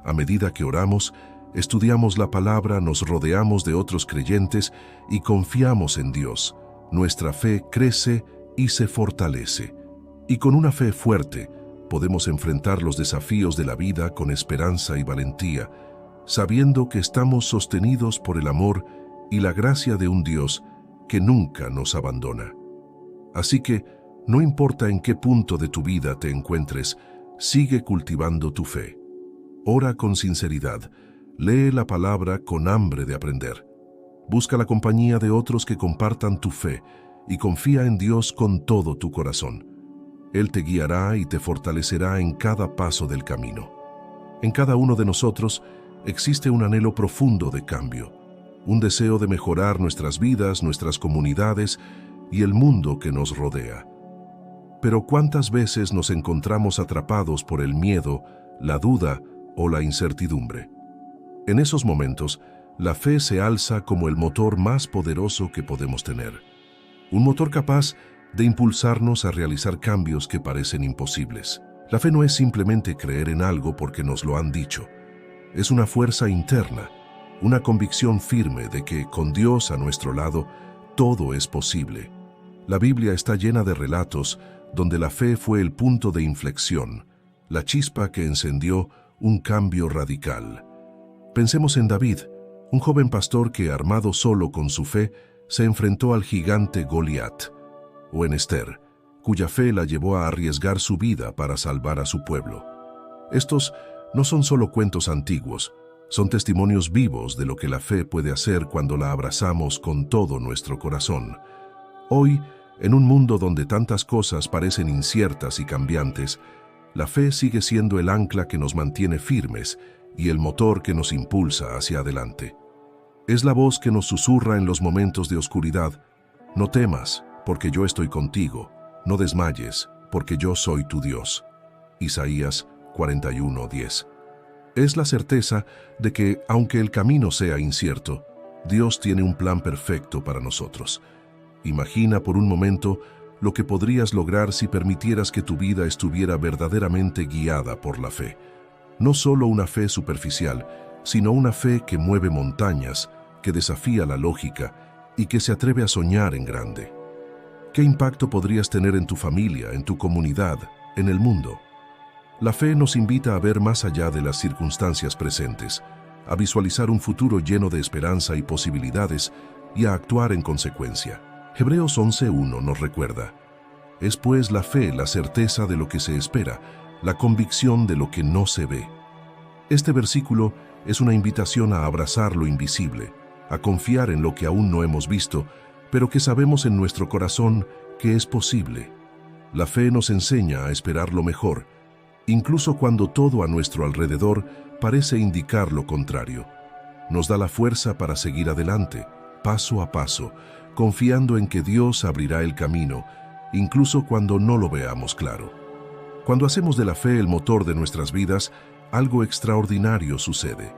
A medida que oramos, estudiamos la palabra, nos rodeamos de otros creyentes y confiamos en Dios, nuestra fe crece y se fortalece. Y con una fe fuerte, podemos enfrentar los desafíos de la vida con esperanza y valentía, sabiendo que estamos sostenidos por el amor y la gracia de un Dios que nunca nos abandona. Así que, no importa en qué punto de tu vida te encuentres, sigue cultivando tu fe. Ora con sinceridad, lee la palabra con hambre de aprender. Busca la compañía de otros que compartan tu fe y confía en Dios con todo tu corazón. Él te guiará y te fortalecerá en cada paso del camino. En cada uno de nosotros existe un anhelo profundo de cambio, un deseo de mejorar nuestras vidas, nuestras comunidades y el mundo que nos rodea. Pero ¿cuántas veces nos encontramos atrapados por el miedo, la duda o la incertidumbre? En esos momentos, la fe se alza como el motor más poderoso que podemos tener. Un motor capaz de impulsarnos a realizar cambios que parecen imposibles. La fe no es simplemente creer en algo porque nos lo han dicho. Es una fuerza interna, una convicción firme de que con Dios a nuestro lado, todo es posible. La Biblia está llena de relatos donde la fe fue el punto de inflexión, la chispa que encendió un cambio radical. Pensemos en David, un joven pastor que, armado solo con su fe, se enfrentó al gigante Goliat, o en Esther, cuya fe la llevó a arriesgar su vida para salvar a su pueblo. Estos no son solo cuentos antiguos, son testimonios vivos de lo que la fe puede hacer cuando la abrazamos con todo nuestro corazón. Hoy, en un mundo donde tantas cosas parecen inciertas y cambiantes, la fe sigue siendo el ancla que nos mantiene firmes y el motor que nos impulsa hacia adelante. Es la voz que nos susurra en los momentos de oscuridad: «No temas, porque yo estoy contigo. No desmayes, porque yo soy tu Dios». Isaías 41:10. Es la certeza de que, aunque el camino sea incierto, Dios tiene un plan perfecto para nosotros. Imagina por un momento lo que podrías lograr si permitieras que tu vida estuviera verdaderamente guiada por la fe. No solo una fe superficial, sino una fe que mueve montañas, que desafía la lógica y que se atreve a soñar en grande. ¿Qué impacto podrías tener en tu familia, en tu comunidad, en el mundo? La fe nos invita a ver más allá de las circunstancias presentes, a visualizar un futuro lleno de esperanza y posibilidades y a actuar en consecuencia. Hebreos 11:1 nos recuerda: es pues la fe la certeza de lo que se espera, la convicción de lo que no se ve. Este versículo es una invitación a abrazar lo invisible, a confiar en lo que aún no hemos visto, pero que sabemos en nuestro corazón que es posible. La fe nos enseña a esperar lo mejor, incluso cuando todo a nuestro alrededor parece indicar lo contrario. Nos da la fuerza para seguir adelante, paso a paso, confiando en que Dios abrirá el camino, incluso cuando no lo veamos claro. Cuando hacemos de la fe el motor de nuestras vidas, algo extraordinario sucede.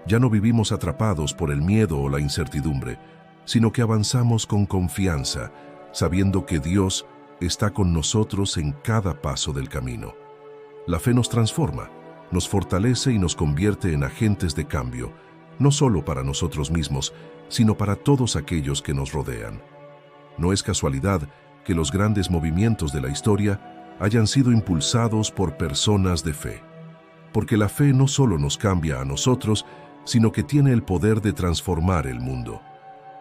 Ya no vivimos atrapados por el miedo o la incertidumbre, sino que avanzamos con confianza, sabiendo que Dios está con nosotros en cada paso del camino. La fe nos transforma, nos fortalece y nos convierte en agentes de cambio, no solo para nosotros mismos, sino para todos aquellos que nos rodean. No es casualidad que los grandes movimientos de la historia hayan sido impulsados por personas de fe. Porque la fe no solo nos cambia a nosotros, sino que tiene el poder de transformar el mundo.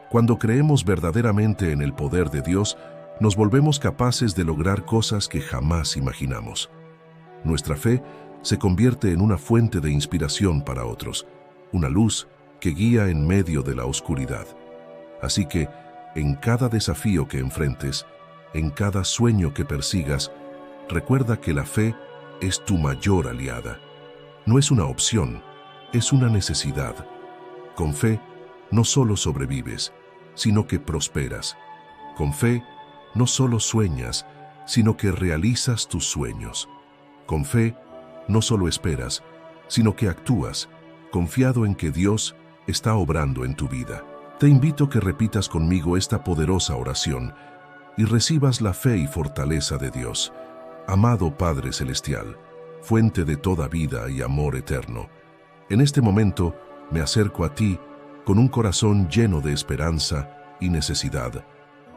Cuando creemos verdaderamente en el poder de Dios, nos volvemos capaces de lograr cosas que jamás imaginamos. Nuestra fe se convierte en una fuente de inspiración para otros, una luz que guía en medio de la oscuridad. Así que, en cada desafío que enfrentes, en cada sueño que persigas, recuerda que la fe es tu mayor aliada. No es una opción, es una necesidad. Con fe, no solo sobrevives, sino que prosperas. Con fe, no solo sueñas, sino que realizas tus sueños. Con fe, no solo esperas, sino que actúas, confiado en que Dios está obrando en tu vida. Te invito a que repitas conmigo esta poderosa oración y recibas la fe y fortaleza de Dios. Amado Padre Celestial, fuente de toda vida y amor eterno, en este momento me acerco a ti con un corazón lleno de esperanza y necesidad,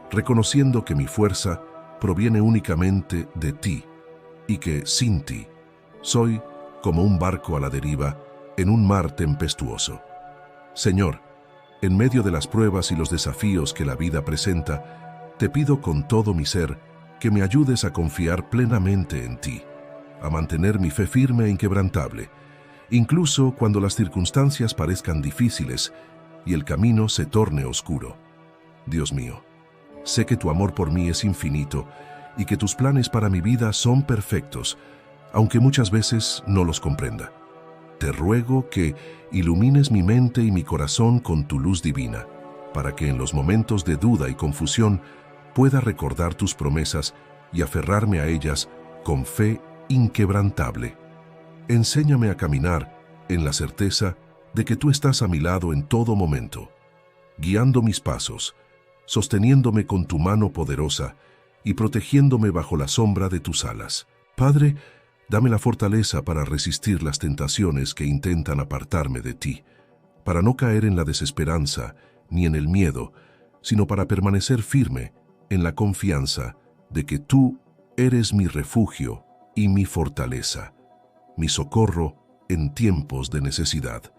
reconociendo que mi fuerza proviene únicamente de ti y que, sin ti, soy como un barco a la deriva en un mar tempestuoso. Señor, en medio de las pruebas y los desafíos que la vida presenta, te pido con todo mi ser que me ayudes a confiar plenamente en ti, a mantener mi fe firme e inquebrantable, incluso cuando las circunstancias parezcan difíciles y el camino se torne oscuro. Dios mío, sé que tu amor por mí es infinito y que tus planes para mi vida son perfectos, aunque muchas veces no los comprenda. Te ruego que ilumines mi mente y mi corazón con tu luz divina, para que en los momentos de duda y confusión pueda recordar tus promesas y aferrarme a ellas con fe inquebrantable. Enséñame a caminar en la certeza de que tú estás a mi lado en todo momento, guiando mis pasos, sosteniéndome con tu mano poderosa y protegiéndome bajo la sombra de tus alas. Padre, dame la fortaleza para resistir las tentaciones que intentan apartarme de ti, para no caer en la desesperanza ni en el miedo, sino para permanecer firme en la confianza de que tú eres mi refugio y mi fortaleza, mi socorro en tiempos de necesidad.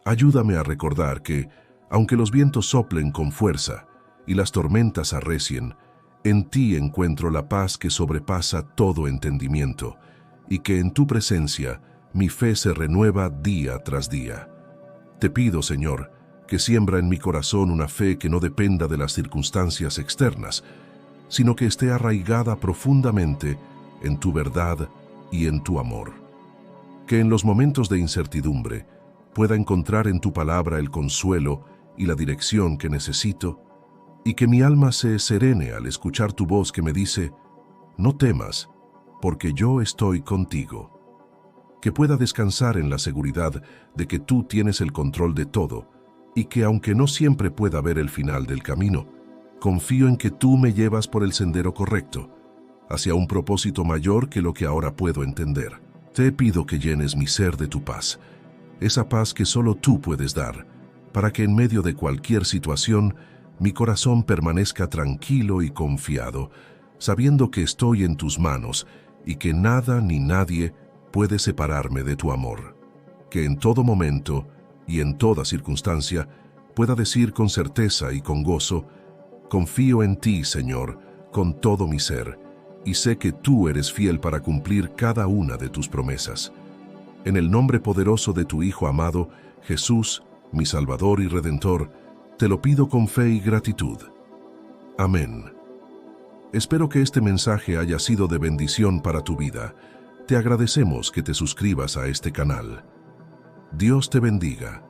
Ayúdame a recordar que, aunque los vientos soplen con fuerza y las tormentas arrecien, en ti encuentro la paz que sobrepasa todo entendimiento, y que en tu presencia mi fe se renueva día tras día. Te pido, Señor, que siembra en mi corazón una fe que no dependa de las circunstancias externas, sino que esté arraigada profundamente en tu verdad y en tu amor. Que en los momentos de incertidumbre pueda encontrar en tu palabra el consuelo y la dirección que necesito, y que mi alma se serene al escuchar tu voz que me dice: no temas, porque yo estoy contigo. Que pueda descansar en la seguridad de que tú tienes el control de todo, y que aunque no siempre pueda ver el final del camino, Confío en que tú me llevas por el sendero correcto, hacia un propósito mayor que lo que ahora puedo entender. Te pido que llenes mi ser de tu paz, esa paz que solo tú puedes dar, para que en medio de cualquier situación mi corazón permanezca tranquilo y confiado, sabiendo que estoy en tus manos y que nada ni nadie puede separarme de tu amor. Que en todo momento y en toda circunstancia pueda decir con certeza y con gozo: confío en ti, Señor, con todo mi ser, y sé que tú eres fiel para cumplir cada una de tus promesas. En el nombre poderoso de tu Hijo amado, Jesús, mi Salvador y Redentor, te lo pido con fe y gratitud. Amén. Espero que este mensaje haya sido de bendición para tu vida. Te agradecemos que te suscribas a este canal. Dios te bendiga.